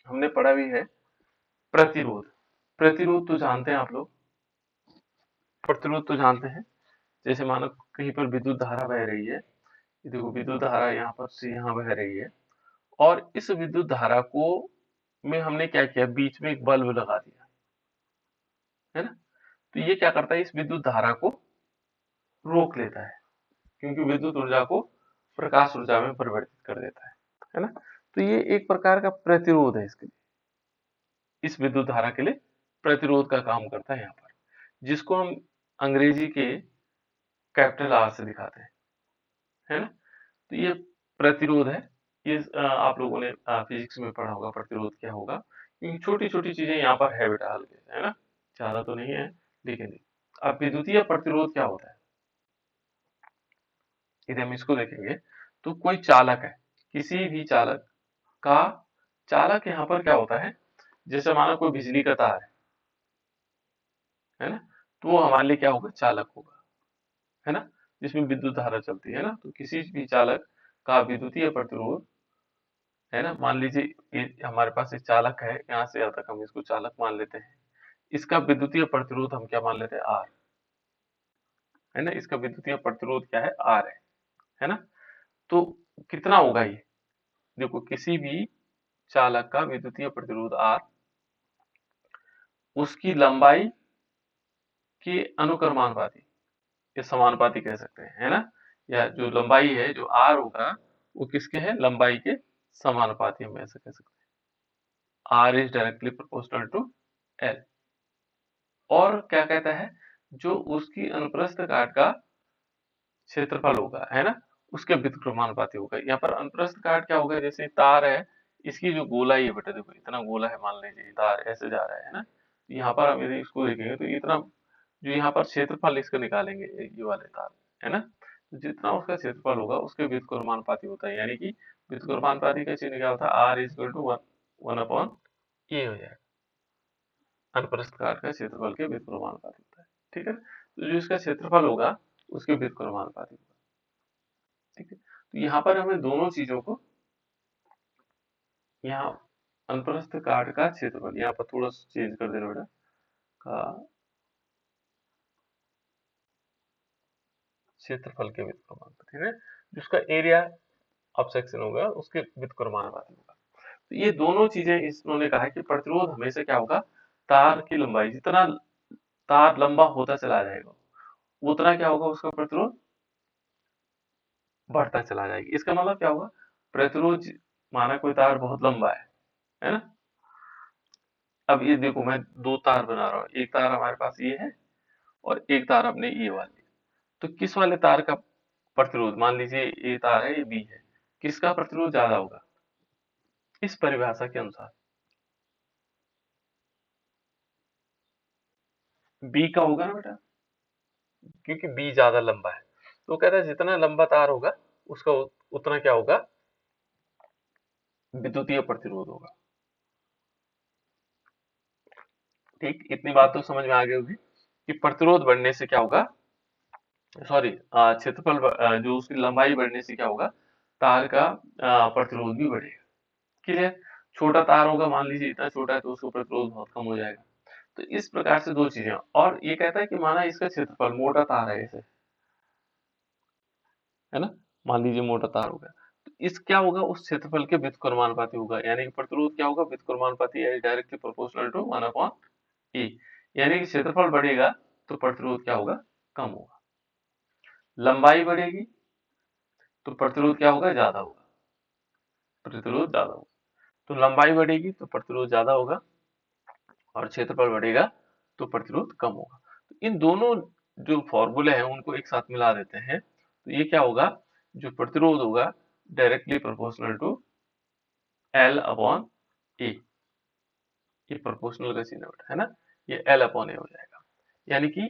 हमने पढ़ा भी है प्रतिरोध। प्रतिरोध तो जानते हैं आप लोग, प्रतिरोध तो जानते हैं। जैसे मानो कहीं पर विद्युत धारा बह रही है, ये देखो विद्युत धारा यहाँ पर से यहाँ बह रही है, और इस विद्युत धारा को में हमने क्या किया, बीच में एक बल्ब लगा दिया, है ना। तो ये क्या करता है, इस विद्युत धारा को रोक लेता है, क्योंकि विद्युत ऊर्जा को प्रकाश ऊर्जा में परिवर्तित कर देता है ना। तो ये एक प्रकार का प्रतिरोध है, इसके लिए, इस विद्युत धारा के लिए प्रतिरोध का काम करता है यहाँ पर, जिसको हम अंग्रेजी के कैपिटल आर से दिखाते हैं, है ना। तो ये प्रतिरोध है। ये आप लोगों ने फिजिक्स में पढ़ा होगा प्रतिरोध क्या होगा, क्योंकि छोटी छोटी चीजें यहाँ पर है बेटा हल्के, है ना, ज्यादा तो नहीं है, लेकिन अब विद्युतीय प्रतिरोध क्या होता है, यदि हम इसको देखेंगे तो कोई चालक है, किसी भी चालक का, चालक यहाँ पर क्या होता है, जैसे मानो कोई बिजली का तार है ना, तो वो हमारे लिए क्या होगा, चालक होगा, है ना, जिसमें विद्युत धारा चलती है ना। तो किसी भी चालक का विद्युतीय प्रतिरोध, है ना, मान लीजिए ये हमारे पास एक चालक है, यहाँ से यहाँ तक हम इसको चालक मान लेते हैं, इसका विद्युतीय प्रतिरोध हम क्या मान लेते हैं, आर, है ना, इसका विद्युतीय प्रतिरोध क्या है, आर है ना। तो कितना होगा ये, देखो किसी भी चालक का विद्युतीय प्रतिरोध आर उसकी लंबाई के अनुक्रमानुपाती, ये समानुपाती कह सकते हैं, है ना, या जो लंबाई है जो आर होगा वो किसके है, लंबाई के समानुपाती, हम ऐसे कह सकते हैं, r is directly proportional to l. और क्या कहता है, जो उसकी अनुप्रस्थ काट का क्षेत्रफल होगा, है ना, उसके व्युत्क्रमानुपाती होगा। यहाँ पर अनुप्रस्थ काट क्या होगा, जैसे तार है, इसकी जो गोलाई है बेटा, देखो इतना गोला है, मान लीजिए तार ऐसे जा रहा है ना, यहाँ पर हम यदि इसको देखेंगे तो इतना, जो यहाँ पर क्षेत्रफल इसका निकालेंगे ये वाले तार, है ना, तो जितना उसका क्षेत्रफल होगा उसके व्युत्क्रमानुपाती होता है, यानी कि व्युत्क्रमानुपाती का चिन्ह क्या होता है, R is equal to one upon A हो जाएगा, अनुप्रस्थ काट का क्षेत्रफल के व्युत्क्रमानुपाती होता है, ठीक है। तो जो इसका क्षेत्रफल होगा उसके व्युत्क्रमानुपाती होगा, ठीक है। तो यहाँ पर हमें दोनों चीजों को, यहाँ अनुप्रस्थ काट का क्षेत्रफल, यहाँ पर थोड़ा सा चेंज कर देना बेटा, का क्षेत्रफल के व्युत्क्रमानुपाती, ठीक है, जिसका एरिया ऑफ सेक्शन होगा उसके व्युत्क्रमानुपाती होगा। तो ये दोनों चीजें इन्होंने कहा है कि प्रतिरोध हमेशा क्या होगा, तार की लंबाई, जितना तार लंबा होता चला जाएगा उतना क्या होगा, उसका प्रतिरोध बढ़ता चला जाएगा। इसका मतलब क्या होगा, प्रतिरोध, माना कोई तार बहुत लंबा है ना, अब ये देखो मैं दो तार बना रहा हूँ, एक तार हमारे पास ये है और एक तार अपने ये वाली, तो किस वाले तार का प्रतिरोध, मान लीजिए ये तार है, ये बी है, किसका प्रतिरोध ज्यादा होगा इस परिभाषा के अनुसार, बी का होगा ना बेटा, क्योंकि बी ज्यादा लंबा है। तो कहता है जितना लंबा तार होगा उसका उतना क्या होगा, विद्युतीय प्रतिरोध होगा। ठीक, इतनी बात तो समझ में आ गई होगी कि प्रतिरोध बढ़ने से क्या होगा, सॉरी क्षेत्रफल जो उसकी लंबाई बढ़ने से क्या होगा, तार का प्रतिरोध भी बढ़ेगा, क्लियर। छोटा तार होगा, मान लीजिए इतना छोटा है, तो उसका प्रतिरोध बहुत कम हो जाएगा। तो इस प्रकार से दो चीजें, और ये कहता है कि माना इसका क्षेत्रफल, मोटा तार है ऐसे, है ना, मान लीजिए मोटा तार हो गया, तो इस क्या होगा, उस क्षेत्रफल के व्युत्क्रमानुपाती होगा, यानी कि प्रतिरोध क्या होगा, व्युत्क्रमानुपाती है directly proportional to one upon A, यानी कि क्षेत्रफल बढ़ेगा तो प्रतिरोध क्या होगा, कम होगा। लंबाई बढ़ेगी तो प्रतिरोध क्या होगा, ज्यादा होगा, प्रतिरोध ज्यादा होगा। तो लंबाई बढ़ेगी तो प्रतिरोध ज्यादा होगा, और क्षेत्रफल बढ़ेगा तो प्रतिरोध कम होगा। तो इन दोनों जो फॉर्मूले हैं उनको एक साथ मिला देते हैं, तो ये क्या होगा, जो प्रतिरोध होगा directly proportional to L upon A, ये प्रोपोर्शनल का चिन्ह है ना, ये एल अपॉन ए हो जाएगा, यानी कि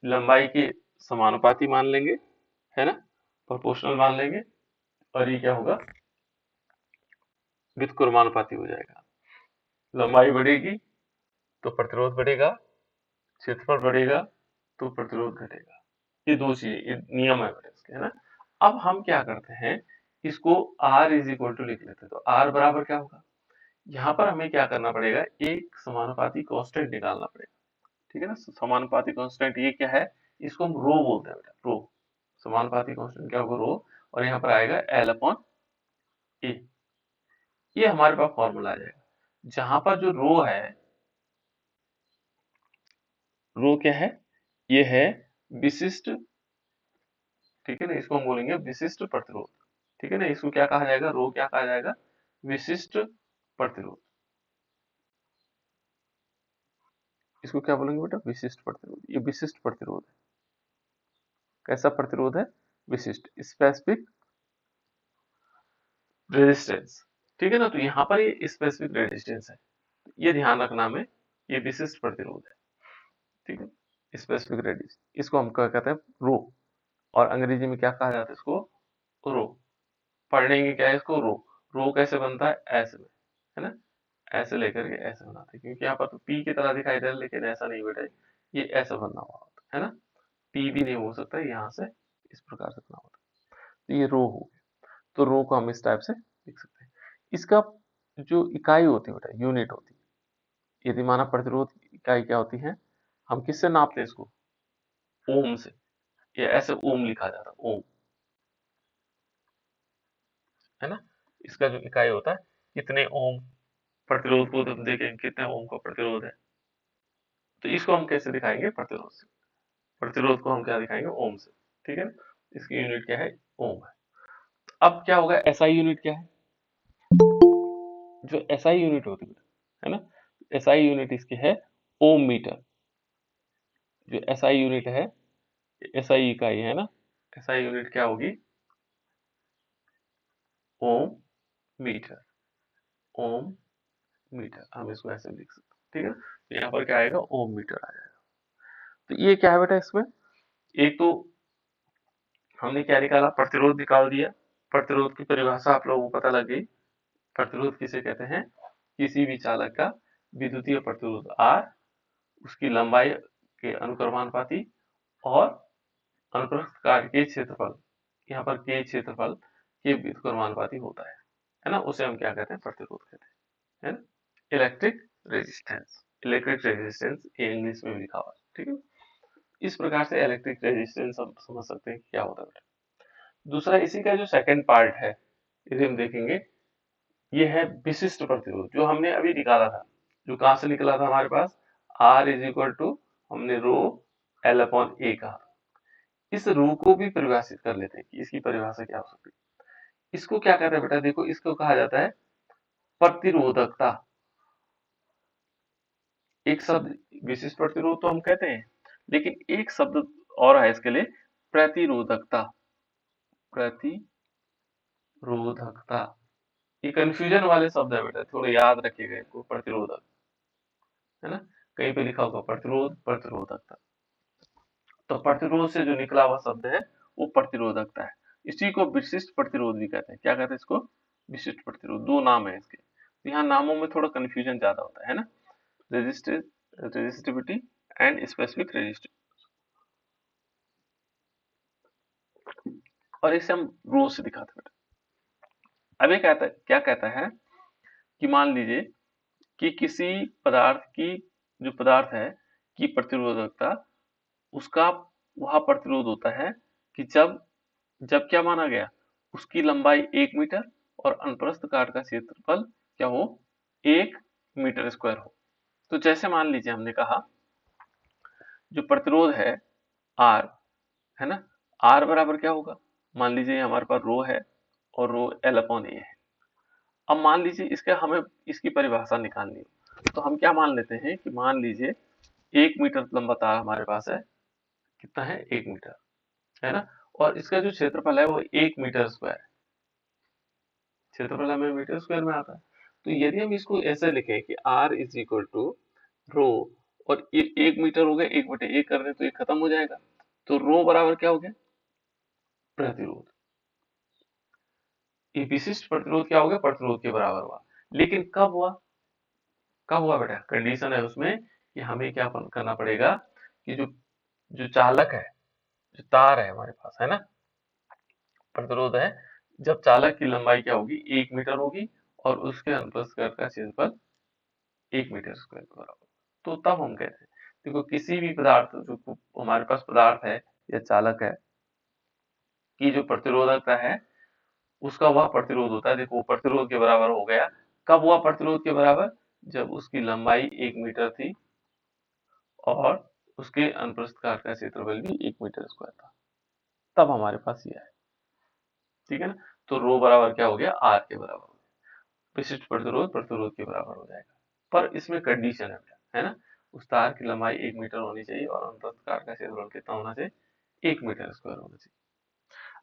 लंबाई के समानुपाती मान लेंगे, है ना, प्रोपोर्शनल मान लेंगे, और ये क्या होगा, व्युत्क्रमानुपाती हो जाएगा। लंबाई बढ़ेगी तो प्रतिरोध बढ़ेगा, क्षेत्रफल बढ़ेगा तो प्रतिरोध घटेगा। ये दो चीजें, ये नियम है इसके, है ना। अब हम क्या करते हैं, इसको R इज इक्वल टू लिख लेते हैं, तो R बराबर क्या होगा, यहाँ पर हमें क्या करना पड़ेगा, एक समानुपाती कांस्टेंट निकालना पड़ेगा, ठीक है ना। समानुपाती कांस्टेंट ये क्या है, इसको हम रो बोलते हैं बेटा, रो। समानुपाती कांस्टेंट क्या होगा, रो। और यहाँ पर आएगा एल अपॉन ए, ये हमारे पास फॉर्मूला आ जाएगा। जहां पर जो रो है, रो क्या है, ये है विशिष्ट, ठीक है ना, इसको हम बोलेंगे विशिष्ट प्रतिरोध, ठीक है ना। इसको क्या कहा जाएगा, रो क्या कहा जाएगा, विशिष्ट प्रतिरोध। इसको क्या बोलेंगे बेटा, विशिष्ट प्रतिरोध। ये विशिष्ट प्रतिरोध है। कैसा प्रतिरोध है, विशिष्ट, स्पेसिफिक रेजिस्टेंस, ठीक है ना। तो यहाँ पर ये स्पेसिफिक रेजिस्टेंस है, ये ध्यान रखना हमें, ये विशिष्ट प्रतिरोध है, ठीक है, स्पेसिफिक रेजिस्टेंस। इसको हम क्या कहते हैं, रो। और अंग्रेजी में क्या कहा जाता है इसको, रो। पढ़ेंगे क्या है इसको, रो। रो कैसे बनता है, ऐसे में, है ना, ऐसे लेकर के ऐसे बनाते हैं, क्योंकि यहाँ पर तो पी की तरह दिखाई दे रहा है, लेकिन ऐसा नहीं बेटा, ये ऐसा बनना हुआ होता है ना। पी भी नहीं हो सकता, यहाँ से इस प्रकार से बना होता है। तो ये रो हो गया। तो रो को हम इस टाइप से लिख सकते हैं। इसका जो इकाई होती है बेटा, यूनिट होती है। यदि माना प्रतिरोध इकाई क्या होती है, हम किससे नापते हैं इसको, ओम से। ये ऐसे ओम लिखा जाता है, ओम, है ना। इसका जो इकाई होता है, कितने ओम प्रतिरोध को, तो देखें कितने ओम का प्रतिरोध है, तो इसको हम कैसे दिखाएंगे, प्रतिरोध से। प्रतिरोध को हम क्या दिखाएंगे, ओम से, ठीक है ना। इसकी यूनिट क्या है, ओम है। अब क्या होगा, एसआई यूनिट क्या है, जो एसआई यूनिट होती है ना, एसआई यूनिट इसकी है ओम मीटर। जो एसआई यूनिट है, एसआई इकाई है ना, एसआई यूनिट क्या होगी, ओम मीटर, ओम मीटर। हम इसको ऐसे लिख सकते हैं, ठीक है। तो यहाँ पर क्या आएगा, ओम मीटर आ जाएगा। तो ये क्या है बेटा, इसमें एक तो हमने क्या निकाला, प्रतिरोध निकाल दिया। प्रतिरोध की परिभाषा आप लोगों को पता लग गई। प्रतिरोध किसे कहते हैं, किसी भी चालक का विद्युतीय प्रतिरोध R, उसकी लंबाई के अनुक्रमानुपाती, और अनुप्रस्थ काट के क्षेत्रफल, यहाँ पर के क्षेत्रफल के व्युत्क्रमानुपाती होता है ना। उसे हम क्या कहते हैं, प्रतिरोध कहते हैं, है ना। इलेक्ट्रिक रेजिस्टेंस, इलेक्ट्रिक रेजिस्टेंस ये इंग्लिश में भी लिखा हुआ है, ठीक है। इस प्रकार से इलेक्ट्रिक रेजिस्टेंस हम समझ सकते हैं क्या होता है। दूसरा इसी का जो सेकंड पार्ट है, इसे हम देखेंगे, ये है विशिष्ट प्रतिरोध, जो हमने अभी निकाला था। जो कहां से निकला था हमारे पास, R इज इक्वल टू, हमने रो एल अपॉन ए कहा। इस रो को भी परिभाषित कर लेते हैं कि इसकी परिभाषा क्या हो सकती है। इसको क्या कहते हैं बेटा, देखो इसको कहा जाता है प्रतिरोधकता। एक शब्द विशिष्ट प्रतिरोध तो हम कहते हैं, लेकिन एक शब्द और है इसके लिए, प्रतिरोधकता। प्रतिरोधकता, ये कंफ्यूजन वाले शब्द है बेटा, थोड़ा याद रखिएगा इनको। प्रतिरोधक, है ना, कहीं पे लिखा होगा प्रतिरोध, प्रतिरोधकता। तो प्रतिरोध से जो निकला हुआ शब्द है, वो प्रतिरोधकता है। इसी को विशिष्ट प्रतिरोध भी कहते हैं। क्या कहते हैं इसको, विशिष्ट प्रतिरोध। दो नाम है इसके, तो यहाँ नामों में थोड़ा कंफ्यूजन ज्यादा होता है ना। Resistivity and specific resistivity. और इसे हम रो से दिखाते हैं। अब ये कहता है, क्या कहता है कि मान लीजिए कि किसी पदार्थ की, जो पदार्थ है की प्रतिरोधकता, उसका वह प्रतिरोध होता है कि जब जब क्या माना गया, उसकी लंबाई 1 मीटर और अनुप्रस्थ काट का क्षेत्रफल क्या हो, 1 मीटर स्क्वायर हो। तो जैसे मान लीजिए हमने कहा, जो प्रतिरोध है R, है ना, R बराबर क्या होगा, मान लीजिए हमारे पास रो है और रो एल अपॉन ए है। अब मान लीजिए इसका हमें इसकी परिभाषा निकालनी है, तो हम क्या मान लेते हैं कि मान लीजिए 1 मीटर लंबा तार हमारे पास है, कितना है, 1 मीटर, है ना। और इसका जो क्षेत्रफल है वो 1 मीटर स्क्वायर है। क्षेत्रफल हमें मीटर स्क्वायर में आता है। तो यदि हम इसको ऐसे लिखें कि R इज इक्वल टू रो, और ये 1 मीटर हो गया, 1/1 कर दें तो ये खत्म हो जाएगा। तो रो बराबर क्या हो गया, प्रतिरोध। ये विशिष्ट प्रतिरोध क्या हो गया, प्रतिरोध के बराबर हुआ। लेकिन कब हुआ, कब हुआ बेटा, कंडीशन है उसमें कि हमें क्या करना पड़ेगा, कि जो जो चालक है, जो तार है हमारे पास, है ना, प्रतिरोध है, जब चालक की लंबाई क्या होगी, 1 मीटर होगी और उसके अनुप्रस्थ काट का क्षेत्रफल 1 मीटर स्क्वायर के बराबर। तो तब हम कहते हैं, देखो किसी भी पदार्थ जो हमारे पास पदार्थ है या चालक है की जो प्रतिरोधकता है उसका वह प्रतिरोध होता है, देखो प्रतिरोध के बराबर हो गया। कब हुआ प्रतिरोध के बराबर? जब उसकी लंबाई 1 मीटर थी और उसके अनुप्रस्थ काट का क्षेत्रफल भी 1 मीटर स्क्वायर था, तब हमारे पास ये है। ठीक है ना? तो रो बराबर क्या हो गया? आर के बराबर हो गया। विशिष्ट प्रतिरोध प्रतिरोध के बराबर हो जाएगा। पर इसमें कंडीशन है ना? उस तार की लंबाई 1 मीटर होनी चाहिए और अनुप्रस्थ काट का क्षेत्रफल कितना होना चाहिए? 1 मीटर स्क्वायर होना चाहिए।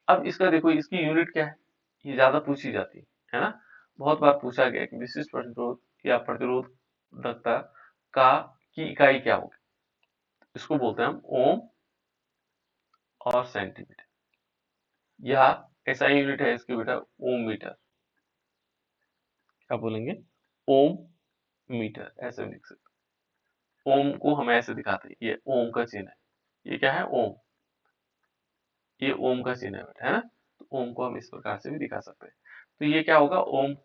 अब इसका देखो, इसकी यूनिट क्या है? ये ज्यादा पूछी जाती है ना? बहुत बार पूछा गया कि विशिष्ट प्रतिरोध या प्रतिरोधकता का की इकाई क्या होगी? इसको बोलते हैं हम ओम और सेंटीमीटर, या ऐसा यूनिट है इसकी बेटा ओम मीटर। क्या बोलेंगे? ओम मीटर, ऐसे लिख सकते। ओम को हम ऐसे दिखाते हैं, ये ओम का चिन्ह है। ये क्या है? ओम। ये ओम का चिन्ह है बेटा, है ना? तो ओम को हम इस प्रकार से भी दिखा सकते हैं। तो ये क्या होगा? ओम।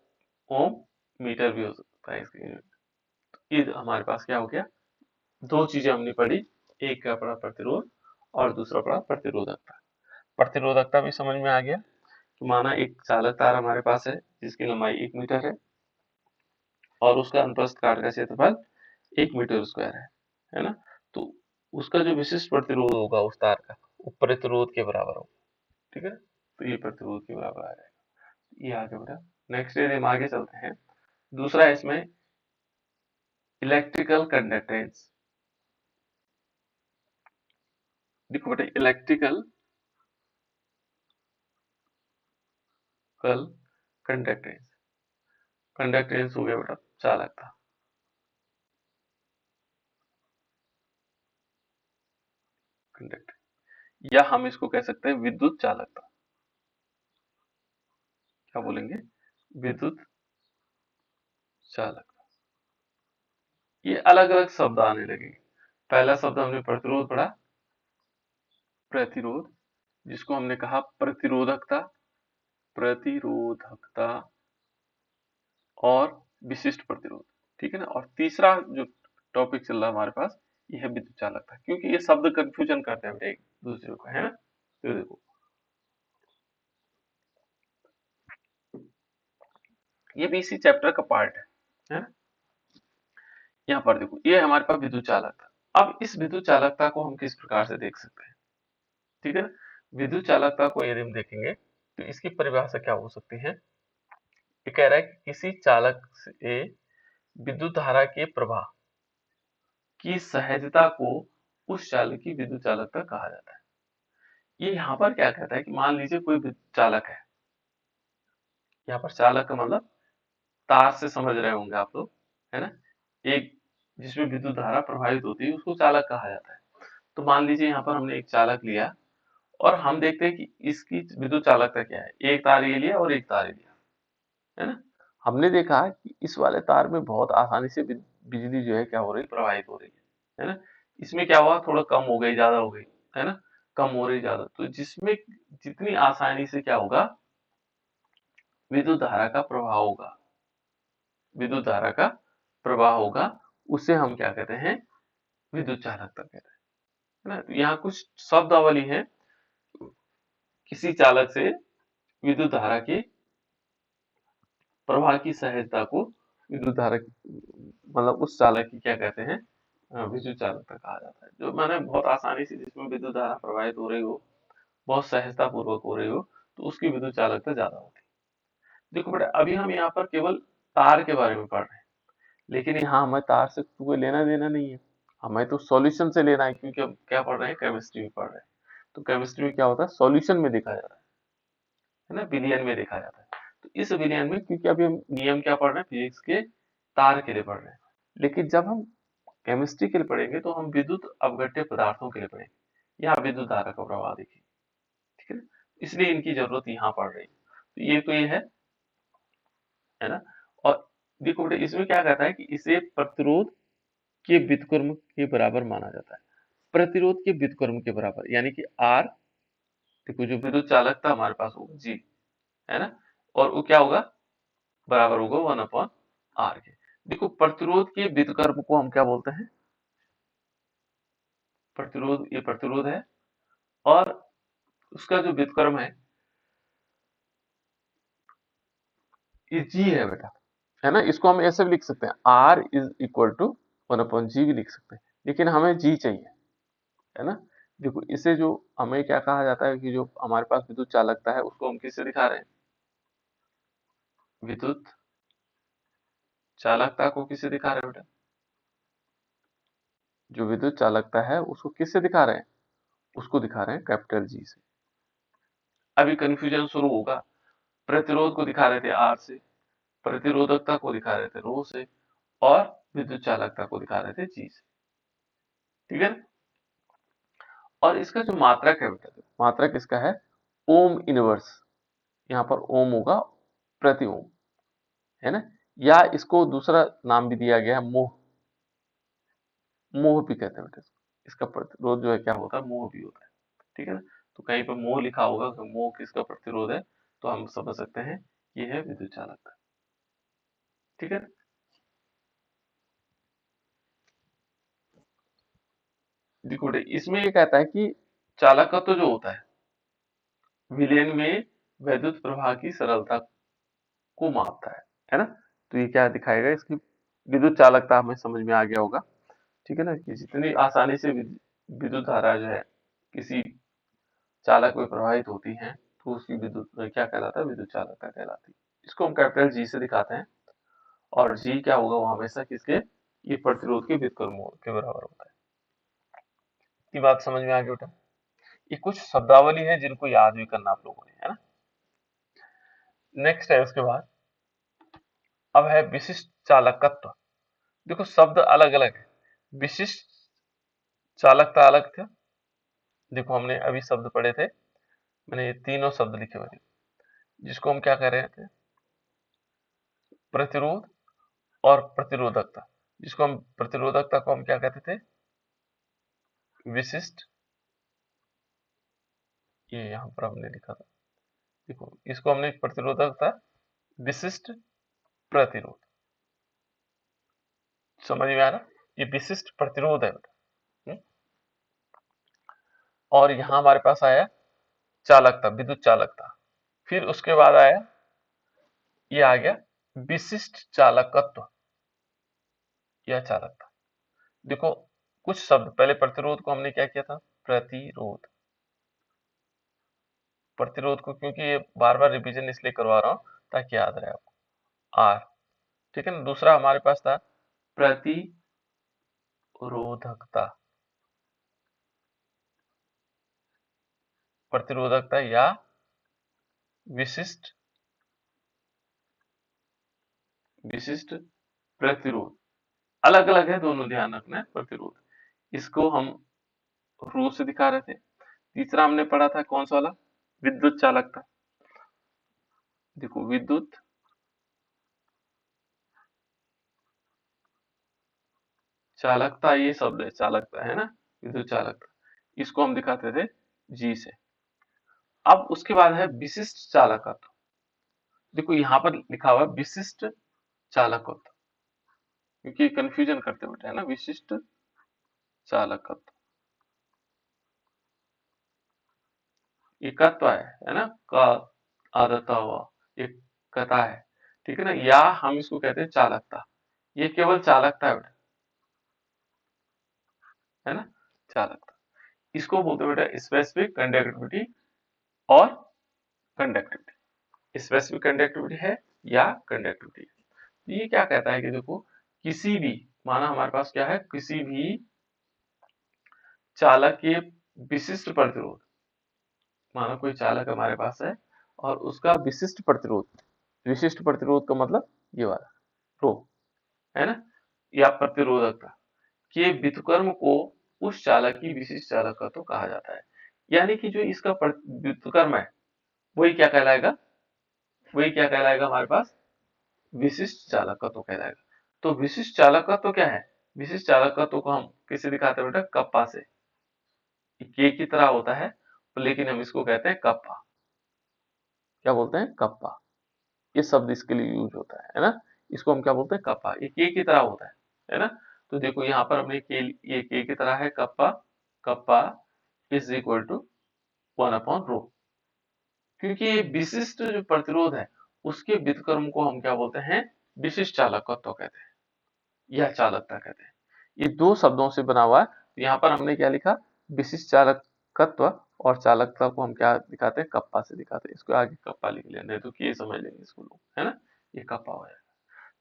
ओम मीटर भी हो सकता है इसकी यूनिट। ये हमारे पास क्या हो गया? दो चीजें हमने पढ़ी, एक का पढ़ा प्रतिरोध और दूसरा पढ़ा प्रतिरोधकता। प्रतिरोधकता भी समझ में आ गया। तो माना एक चालक तार हमारे पास है जिसकी लंबाई 1 मीटर है और उसका अनुप्रस्थ काट का क्षेत्रफल 1 मीटर स्क्वायर है ना? तो उसका जो विशिष्ट प्रतिरोध होगा उस तार का, वो प्रतिरोध के बराबर होगा। ठीक है? तो ये प्रतिरोध के बराबर आ जाएगा। ये आगे बेटा नेक्स्ट डे हम आगे चलते हैं। दूसरा है इसमें इलेक्ट्रिकल कंडक्टेंस। देखो बेटा इलेक्ट्रिकल कंडक्टेंस, कंडक्टेंस हो गया बेटा चालकता। कंडक्टेंस, या हम इसको कह सकते हैं विद्युत चालकता। क्या बोलेंगे? विद्युत चालकता। ये अलग अलग शब्द आने लगेंगे। पहला शब्द हमने प्रतिरोध पढ़ा, प्रतिरोध, जिसको हमने कहा प्रतिरोधकता, प्रतिरोधकता और विशिष्ट प्रतिरोध। ठीक है ना? और तीसरा जो टॉपिक चल रहा है हमारे पास, ये है विद्युत चालकता, क्योंकि ये शब्द कंफ्यूजन करते हैं एक दूसरे को, है ना? तो देखो ये भी इसी चैप्टर का पार्ट है ना? यहाँ पर देखो ये हमारे पास विद्युत चालकता। अब इस विद्युत चालकता को हम किस प्रकार से देख सकते हैं? ठीक है ना? विद्युत चालकता को यदि हम देखेंगे तो इसकी परिभाषा क्या हो सकती है? ये कह रहा है कि किसी चालक से विद्युत धारा के प्रवाह की सहजता को उस चालक की विद्युत चालकता कहा जाता है। ये यहाँ पर क्या कहता है कि मान लीजिए कोई चालक है, यहाँ पर चालक का मतलब तार से समझ रहे होंगे आप लोग, है ना? एक जिसमें विद्युत धारा प्रवाहित होती है उसको चालक कहा जाता है। तो मान लीजिए यहाँ पर हमने एक चालक लिया और हम देखते हैं कि इसकी विद्युत चालकता क्या है। एक तार ये लिया और एक तार ये लिया, है ना? हमने देखा कि इस वाले तार में बहुत आसानी से बिजली जो है क्या हो रही है? प्रवाहित हो रही है ना? इसमें क्या हुआ? थोड़ा कम हो गई, ज्यादा हो गई, है ना? कम हो रही, ज्यादा। तो जिसमें जितनी आसानी से क्या होगा? विद्युत धारा का प्रवाह होगा, विद्युत धारा का प्रवाह होगा, उसे हम क्या कहते हैं? विद्युत चालकता कहते हैं, है ना? तो यहाँ कुछ शब्दावली है। किसी चालक से विद्युत धारा की प्रवाह की सहजता को विद्युत धारा मतलब उस चालक की क्या कहते हैं? विद्युत चालकता कहा जाता है। जो मैंने बहुत आसानी से जिसमें विद्युत धारा प्रवाहित हो रही हो, बहुत सहजता पूर्वक हो रही हो, तो उसकी विद्युत चालकता ज्यादा होती है। देखो बेटा अभी हम यहाँ पर केवल तार के बारे में पढ़ रहे हैं, लेकिन यहाँ हमें तार से कोई लेना देना नहीं है। हमें तो सॉल्यूशन से लेना है, क्योंकि हम क्या पढ़ रहे हैं? केमिस्ट्री में पढ़ रहे हैं। तो केमिस्ट्री में क्या होता है? सॉल्यूशन में देखा जाता है ना? विलयन में देखा जाता है। तो इस विलयन में क्योंकि अभी हम नियम क्या पढ़ रहे हैं? फिजिक्स के तार के लिए पढ़ रहे हैं। लेकिन जब हम केमिस्ट्री के लिए पढ़ेंगे तो हम विद्युत अपघट्य पदार्थों के लिए पढ़ेंगे। यहाँ विद्युत धारा का प्रवाह देखिए, ठीक है ना? इसलिए इनकी जरूरत यहाँ पड़ रही है। तो ये है ना? और देखो बेटा इसमें क्या कहता है कि इसे प्रतिरोध के व्युत्क्रम के बराबर माना जाता है। प्रतिरोध के व्युत्क्रम के बराबर यानी कि आर, देखो जो विद्युत चालकता हमारे पास होगा जी, है ना? और वो क्या होगा? बराबर होगा 1/r के। देखो प्रतिरोध के व्युत्क्रम को हम क्या बोलते हैं? प्रतिरोध, ये प्रतिरोध है और उसका जो व्युत्क्रम ये जी है बेटा, है ना। इसको हम ऐसे भी लिख सकते हैं, R is equal to 1/g भी लिख सकते हैं, लेकिन हमें जी चाहिए, है ना। देखो इसे जो हमें क्या कहा जाता है कि जो हमारे पास विद्युत चालकता है उसको हम किससे दिखा रहे हैं? विद्युत चालकता को किससे दिखा रहे हैं बेटा? जो विद्युत चालकता है उसको किससे दिखा रहे हैं? उसको दिखा रहे हैं कैपिटल जी से। अभी कंफ्यूजन शुरू होगा, प्रतिरोध को दिखा रहे थे आर से, प्रतिरोधकता को दिखा रहे थे रो से, और विद्युत चालकता को दिखा रहे थे जी से। ठीक है। और इसका जो मात्रक है बेटा, मात्रक इसका है ओम इनवर्स, यहाँ पर ओम होगा प्रति ओम, है ना। या इसको दूसरा नाम भी दिया गया है मोह, मोह भी कहते हैं बेटा। इसका प्रतिरोध जो है क्या होता है? मोह भी होता है। ठीक है ना। तो कहीं पर मोह लिखा होगा कि मोह किसका प्रतिरोध है, तो हम समझ सकते हैं ये है विद्युत चालकता। ठीक है। देखो बेटे, इसमें ये कहता है कि चालकत्व जो होता है विलयन में वैद्युत प्रवाह की सरलता को मापता है ना। तो ये क्या दिखाएगा? इसकी विद्युत चालकता हमें समझ में आ गया होगा। ठीक है ना, कि जितनी आसानी से विद्युत धारा जो है किसी चालक में प्रवाहित होती है तो उसकी विद्युत क्या कहलाता है? विद्युत चालकता कहलाती है। इसको हम कैपिटल जी से दिखाते हैं, और जी क्या होगा? वो हमेशा किसके? ये प्रतिरोध के व्युत्क्रम के बराबर होता है। ये बात समझ में आ गई बेटा। ये कुछ शब्दावली है जिनको याद भी करना आप लोगों ने, है ना। नेक्स्ट है उसके बाद, अब है विशिष्ट चालकत्व। देखो शब्द अलग अलग है, विशिष्ट चालकता अलग था। देखो हमने अभी शब्द पढ़े थे, मैंने ये तीनों शब्द लिखे हुए थे, जिसको हम क्या कह रहे थे? प्रतिरोध और प्रतिरोधकता। जिसको हम प्रतिरोधकता को हम क्या कहते थे? विशिष्ट। ये यहाँ पर हमने लिखा था, देखो इसको हमने प्रतिरोधकता, विशिष्ट प्रतिरोध। समझ में आ रहा? ये विशिष्ट प्रतिरोध है बेटा। और यहाँ हमारे पास आया चालकता, विद्युत चालकता। फिर उसके बाद आया, ये आ गया विशिष्ट चालकत्व या चालकता। देखो कुछ शब्द, पहले प्रतिरोध को हमने क्या किया था? प्रतिरोध। प्रतिरोध को, क्योंकि ये बार बार रिवीजन इसलिए करवा रहा हूं ताकि याद रहे आपको, आर। ठीक है ना। दूसरा हमारे पास था प्रतिरोधकता, प्रतिरोधकता या विशिष्ट, विशिष्ट प्रतिरोध। अलग अलग है दोनों, ध्यान रखना है। प्रतिरोध इसको हम रो से दिखा रहे थे। तीसरा हमने पढ़ा था कौन सा वाला? विद्युत चालकता। देखो विद्युत चालकता, ये शब्द है चालकता, है ना, विद्युत चालकता। इसको हम दिखाते थे जी से। अब उसके बाद है विशिष्ट चालकत्व। देखो यहाँ पर लिखा हुआ है विशिष्ट चालकत्व, क्योंकि कंफ्यूजन करते बेटा, है ना। विशिष्ट चालकत्व, ये कत्व है ना, का आदता हुआ, ये कथा है। ठीक है ना। या हम इसको कहते हैं चालकता, ये केवल चालकता है बेटा, है ना, चालकता। इसको बोलते हैं बेटा स्पेसिफिक कंडक्टिविटी और कंडक्टिविटी। स्पेसिफिक कंडक्टिविटी है या कंडक्टिविटी है। तो ये क्या कहता है कि देखो किसी भी, माना हमारे पास क्या है, किसी भी चालक के विशिष्ट प्रतिरोध, माना कोई चालक हमारे पास है और उसका विशिष्ट प्रतिरोध, विशिष्ट प्रतिरोध का मतलब ये वाला रो, है ना, या प्रतिरोधकता के व्युत्क्रम को उस चालक की विशिष्ट चालकत्व तो कहा जाता है। यानी कि जो इसका व्युत्क्रम है वही क्या कहलाएगा? वही क्या कहलाएगा हमारे पास? विशिष्ट चालकत्व कहलाएगा। तो विशिष्ट चालकत्व क्या है? विशिष्ट चालकत्व को हम किससे दिखाते हैं बेटा? कप्पा से। के की तरह होता है, लेकिन हम इसको कहते हैं कप्पा। क्या बोलते हैं? कप्पा। ये शब्द इसके लिए यूज होता है ना। इसको हम क्या बोलते हैं, कप्पा। ये के की तरह होता है ना। तो देखो यहाँ पर हमने के, ये के की तरह है kappa, kappa is equal to 1/ρ, क्योंकि ये विशिष्ट जो प्रतिरोध है उसके व्युत्क्रम को हम क्या बोलते हैं, विशिष्ट चालकत्व कहते हैं या चालकता कहते हैं। ये दो शब्दों से बना हुआ है। तो यहाँ पर हमने क्या लिखा, विशिष्ट चालकत्व, और चालकता को हम क्या दिखाते हैं, कप्पा से दिखाते हैं। इसको आगे कप्पा लिख लें, नहीं तो ये समझ लेंगे इसको लोग, है ना। ये कप्पा हो जाएगा।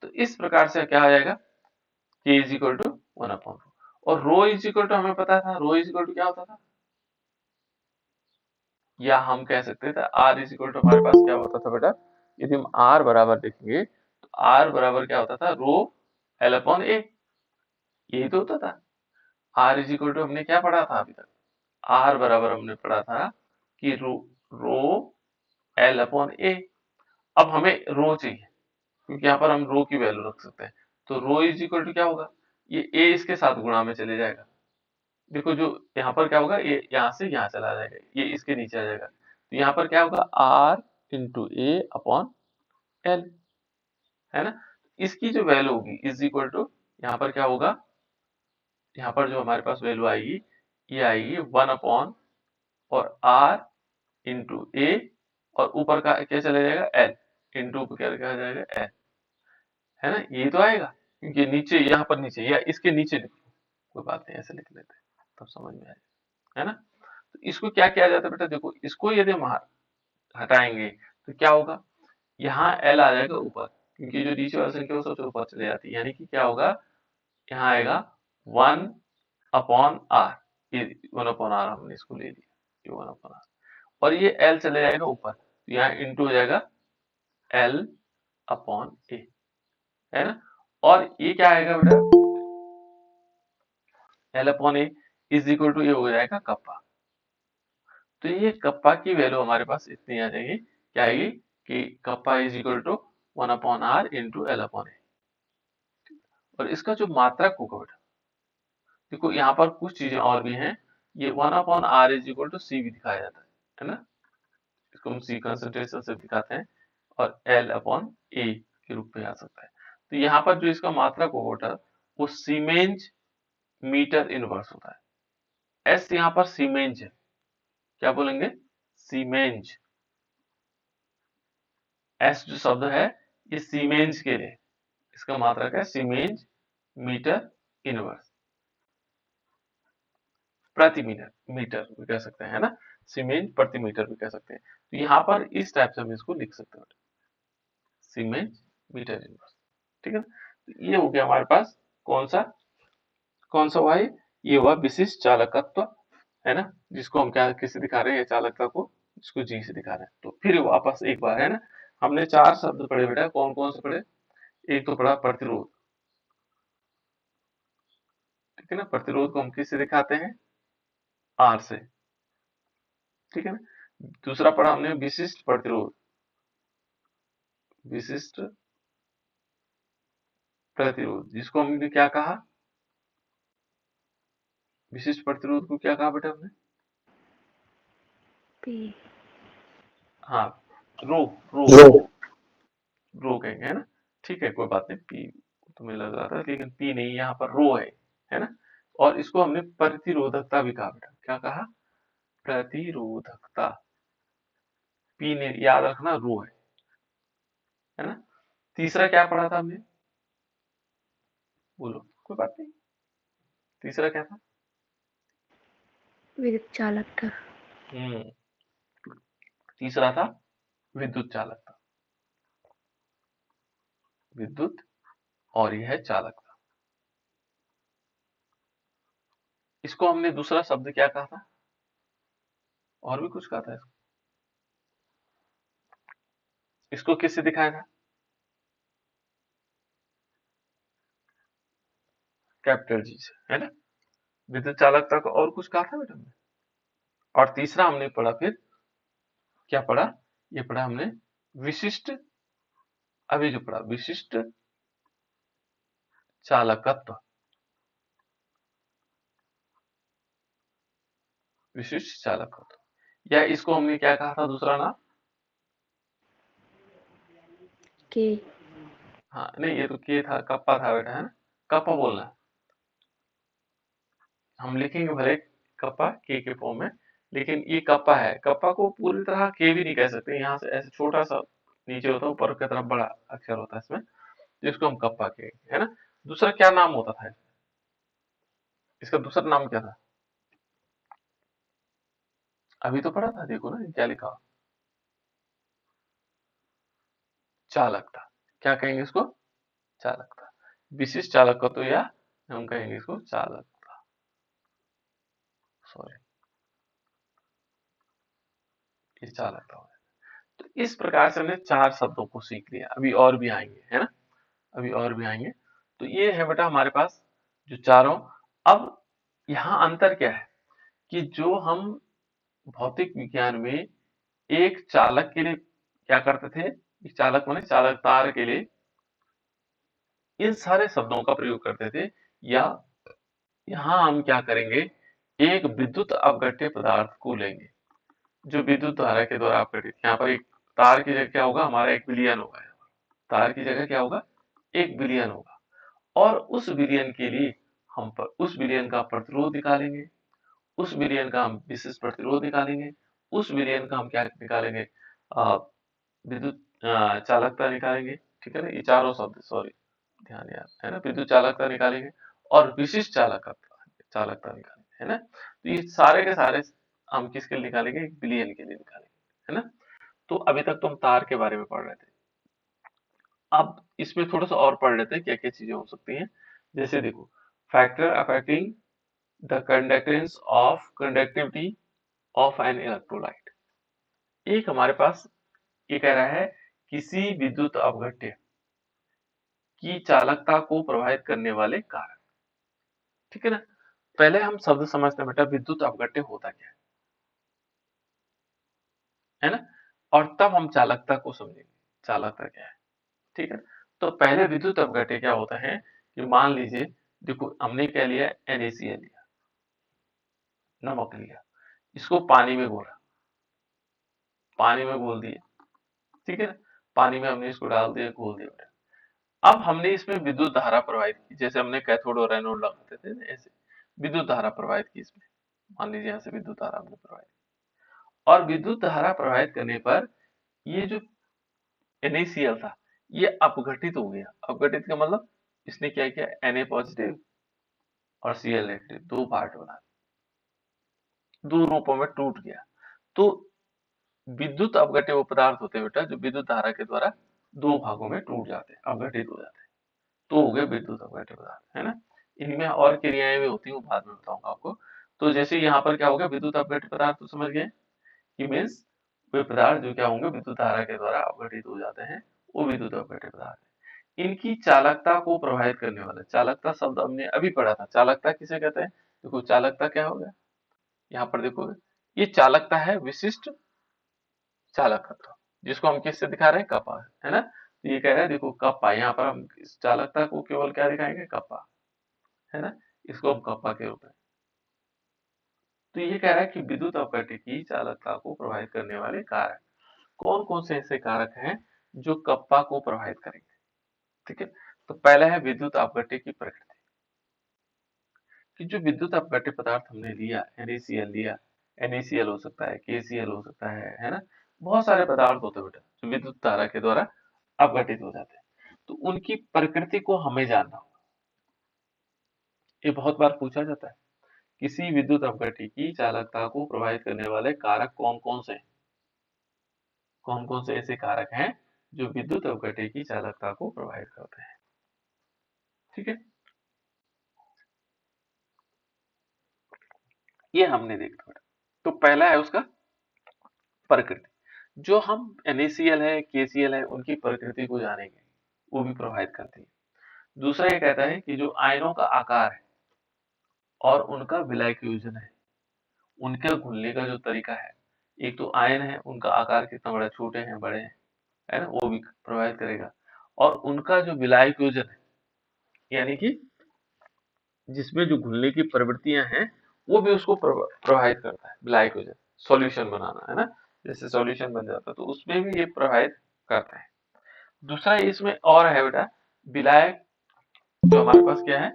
तो इस प्रकार से क्या हो जाएगा, के इज इक्वल टू 1/ρ। और रो इज इक्वल टू हमें पता था, रो इज इक्वल टू क्या होता था, या हम कह सकते थे आर इज इक्वल टू, हमारे पास क्या होता था बेटा, यदि हम आर बराबर देखेंगे तो आर बराबर क्या होता था, रो L/A, यही तो होता था। आर इज इक्वल टू हमने क्या पढ़ा था अभी तक, आर बराबर हमने पढ़ा था कि रो L/A। अब हमें रो चाहिए, क्योंकि यहाँ पर हम रो की वैल्यू रख सकते हैं। तो रो इज इक्वल टू क्या होगा, ये ए इसके साथ गुणा में चले जाएगा। देखो जो यहाँ पर क्या होगा, ये यहाँ से यहाँ चला जाएगा, ये इसके नीचे आ जाएगा। तो यहाँ पर क्या होगा, r into a upon l, है ना। इसकी जो वैल्यू होगी इज इक्वल टू, यहाँ पर क्या होगा, यहाँ पर जो हमारे पास वैल्यू आएगी, ये आएगी 1/, और आर इंटू ए, और ऊपर का क्या चला जाएगा, एल इंटू क्या क्या जाएगा, एल, है ना। ये तो आएगा, क्योंकि नीचे, यहाँ पर नीचे, या इसके नीचे लिख लो, कोई बात नहीं, ऐसे लिख लेते हैं तब समझ में आएगा, है ना। तो इसको क्या किया जाता है बेटा, देखो इसको यदि हम हटाएंगे तो क्या होगा, यहाँ एल आ जाएगा ऊपर, क्योंकि जो नीचे वाली संख्या वो सबसे ऊपर चले जाती है, यानी कि क्या होगा, यहाँ आएगा 1/r, ये 1/r हमने इसको ले लिया, ये 1/r, और ये एल चले जाएगा ऊपर, तो यहाँ इंटू हो जाएगा L/A, है ना। और ये क्या आएगा बेटा, L/A इज इक्वल टू, ये हो जाएगा कप्पा। तो ये कप्पा की वैल्यू हमारे पास इतनी आ जाएगी, क्या आएगी, कि kappa is equal to 1/r into L/A। और इसका जो मात्रक होगा बेटा, देखो यहाँ पर कुछ चीजें और भी हैं, ये 1/r इज इक्वल टू सी भी दिखाया जाता है ना। इसको हम सी कंसंट्रेशन से दिखाते हैं, और L/A के रूप में आ सकता है। तो यहाँ पर जो इसका मात्रक होगा बेटा, वो सीमेंज मीटर इनवर्स होता है। एस यहाँ पर सीमेंज है, क्या बोलेंगे, सीमेंज। एस जो शब्द है ये सीमेंज के लिए, इसका मात्रक है सीमेंज मीटर इनवर्स, प्रति मीटर भी कह सकते हैं ना, सीमेंज प्रति मीटर भी कह सकते हैं। तो यहाँ पर इस टाइप से हम इसको लिख सकते हैं, सीमेंज मीटर इनवर्स, ठीक है ना। तो ये हो गया हमारे पास कौन सा हुआ, ये हुआ विशिष्ट चालकत्व, है ना, जिसको हम क्या किससे दिखा रहे हैं, चालकता को, जिसको जी से दिखा रहे हैं। तो फिर वापस एक बार, है ना, हमने चार शब्द पढ़े बेटा, कौन कौन से पढ़े, एक तो पढ़ा प्रतिरोध, ठीक है ना, प्रतिरोध को हम किससे दिखाते हैं, आर से, ठीक है ना। दूसरा पढ़ा हमने विशिष्ट प्रतिरोध, विशिष्ट प्रतिरोध, जिसको हमने क्या कहा, विशिष्ट प्रतिरोध को क्या कहा बेटा हमने, पी, हाँ, रो रो रो, रो कहेंगे, है ना। ठीक है, कोई बात नहीं, पी तुम्हें लग रहा था, लेकिन पी नहीं, यहाँ पर रो है ना। और इसको हमने प्रतिरोधकता भी कहा बेटा, क्या कहा, प्रतिरोधकता। पी ने याद रखना, रो है ना। तीसरा क्या पढ़ा था हमने, बोलो, कोई बात नहीं, तीसरा क्या था, विद्युत चालकता। तीसरा था विद्युत चालकता, विद्युत, और यह है चालकता। इसको हमने दूसरा शब्द क्या कहा था, और भी कुछ कहा था इसको किससे दिखाया था, कैपिटल जी से, है ना। विद्युत चालकता को और कुछ कहा था बेटा हमने, और तीसरा हमने पढ़ा फिर क्या पढ़ा, ये पढ़ा हमने विशिष्ट, अभी जो पढ़ा विशिष्ट चालकत्व, विशिष्ट चालकत्व, या इसको हमने क्या कहा था दूसरा नाम, के। हाँ नहीं, ये तो के था, कप्पा था बेटा, है ना। कप्पा बोलना है। हम लिखेंगे भले कप्पा के फॉर्म में, लेकिन ये कप्पा है। कप्पा को पूरी तरह के भी नहीं कह सकते, यहाँ से ऐसे छोटा सा नीचे होता है, ऊपर की तरफ बड़ा अक्षर होता है इसमें, जिसको हम कप्पा कहेंगे, है ना। दूसरा क्या नाम होता था इसका, दूसरा नाम क्या था? अभी तो पढ़ा था, देखो ना क्या लिखा, चालक था। क्या कहेंगे इसको? चालक था। विशिष्ट चालक का तो, या हम कहेंगे इसको चालक था, सॉरी, ये चालक था। तो इस प्रकार से हमने 4 शब्दों को सीख लिया, अभी और भी आएंगे, है ना, अभी और भी आएंगे। तो ये है बेटा हमारे पास जो चारों। अब यहाँ अंतर क्या है कि जो हम भौतिक विज्ञान में एक चालक के लिए क्या करते थे, एक चालक माने चालक तार के लिए इन सारे शब्दों का प्रयोग करते थे, या यहाँ हम क्या करेंगे, एक विद्युत अपघट्य पदार्थ को लेंगे जो विद्युत धारा के द्वारा अपघटित। यहाँ पर एक तार की जगह क्या होगा, हमारा एक विलयन होगा, तार की जगह क्या होगा, एक विलयन होगा। और उस विलयन के लिए हम उस विलयन का प्रतिरोध निकालेंगे, उस विलयन का हम विशिष्ट प्रतिरोध निकालेंगे, उस विलयन का हम क्या निकालेंगे, विद्युत चालकता निकालेंगे। ठीक है ना, ये चारों शब्द, सॉरी ध्यान यार, है ना, विद्युत चालकता निकालेंगे और विशिष्ट चालकता चालकता निकालेंगे, है ना। तो ये सारे के सारे हम किसके लिए निकालेंगे, एक विलयन के लिए निकालेंगे, है ना। तो अभी तक तो हम तार के बारे में पढ़ रहे थे। अब इसमें थोड़ा सा और पढ़ लेते हैं क्या क्या चीजें हो सकती हैं। जैसे देखो, factor affecting the conductance of conductivity of an electrolyte. एक हमारे पास ये कह रहा है किसी विद्युत अपघट्य की चालकता को प्रभावित करने वाले कारक। ठीक है ना। पहले हम शब्द समझते हैं बेटा, विद्युत अपघट्य होता क्या है ना, और तब हम चालकता को समझेंगे, चालकता क्या है। ठीक है। तो पहले विद्युत अपघट्य क्या होता है कि मान लीजिए, देखो हमने क्या लिया, NaCl लिया, नमक लिया, इसको पानी में घोला, पानी में घोल दिया। ठीक है ना, पानी में हमने इसको डाल दिया, घोल दिया। अब हमने इसमें विद्युत धारा प्रवाहित की, जैसे हमने कैथोड और एनोड लगाते थे ना, ऐसे विद्युत धारा प्रवाहित की इसमें। मान लीजिए यहाँ से विद्युत धारा हमने प्रवाहित की, और विद्युत धारा प्रवाहित करने पर ये जो NaCl था ये अपघटित हो गया। अपघटित का मतलब इसने क्या किया, Na पॉजिटिव और Cl नेगेटिव दो पार्ट बना, दो रूपों में टूट गया। तो विद्युत अपघट्य वो पदार्थ होते हैं बेटा जो विद्युत धारा के द्वारा दो भागों में टूट जाते हैं, अपघटित हो जाते हैं। तो हो गए विद्युत अपघट्य पदार्थ, है ना। इनमें और क्रियाएं भी होती हैं, वो बाद में बताऊंगा आपको। तो जैसे यहाँ पर क्या हो गया, विद्युत अपघट्य पदार्थ, तो समझ गए कि मीन्स वे पदार्थ जो क्या होंगे विद्युत धारा के द्वारा अपघटित हो जाते हैं, वो विद्युत अपघट्य पदार्थ है। इनकी चालकता को प्रभावित करने वाला, चालकता शब्द हमने अभी पढ़ा था, चालकता किसे कहते हैं। देखो चालकता क्या हो गया, यहाँ पर देखोगे, ये चालकता है विशिष्ट चालकत्व, जिसको हम किससे दिखा रहे हैं, कपा, है ना। तो ये कह रहा है देखो कपा, यहाँ पर हम इस चालकता को केवल क्या दिखाएंगे, कपा, है ना, इसको हम कपा के रूप में। तो ये कह रहा है कि विद्युत अपघट्य की चालकता को प्रभावित करने वाले कारक कौन कौन से ऐसे कारक हैं जो कप्पा को प्रभावित करेंगे। ठीक है। तो पहला है विद्युत अपघट्य की प्रकृति, कि जो विद्युत अपघट्य पदार्थ हमने लिया, NaCl लिया, NaCl हो सकता है, KCl हो सकता है ना, बहुत सारे पदार्थ होते हैं बेटा जो विद्युत धारा के द्वारा अपघटित हो जाते हैं। तो उनकी प्रकृति को हमें जानना होगा, ये बहुत बार पूछा जाता है। किसी विद्युत अपघट्य की चालकता को प्रभावित करने वाले कारक कौन कौन से, कौन कौन से ऐसे कारक हैं जो विद्युत अपघट्य की चालकता को प्रभावित करते हैं। ठीक है, ये हमने देखा बेटा। तो पहला है उसका प्रकृति, जो हम NaCl है, KCl है, उनकी प्रकृति को जानेंगे, वो भी प्रभावित करती है। दूसरा ये कहता है कि जो आयनों का आकार है और उनका विलायक योजन है, उनके घुलने का जो तरीका है, एक तो आयन है, उनका आकार कितना बड़ा, छोटे हैं, बड़े हैं, है ना, वो भी प्रभावित करेगा। और उनका जो विलायक योजन है, यानी कि जिसमें जो घुलने की प्रवृत्तियां हैं, वो भी उसको प्रभावित करता है। विलायक योजन, सॉल्यूशन बनाना, है ना, जैसे सॉल्यूशन बन जाता है, तो उसमें भी ये प्रभावित करता है। दूसरा इसमें और है बेटा, विलायक। जो हमारे पास क्या है,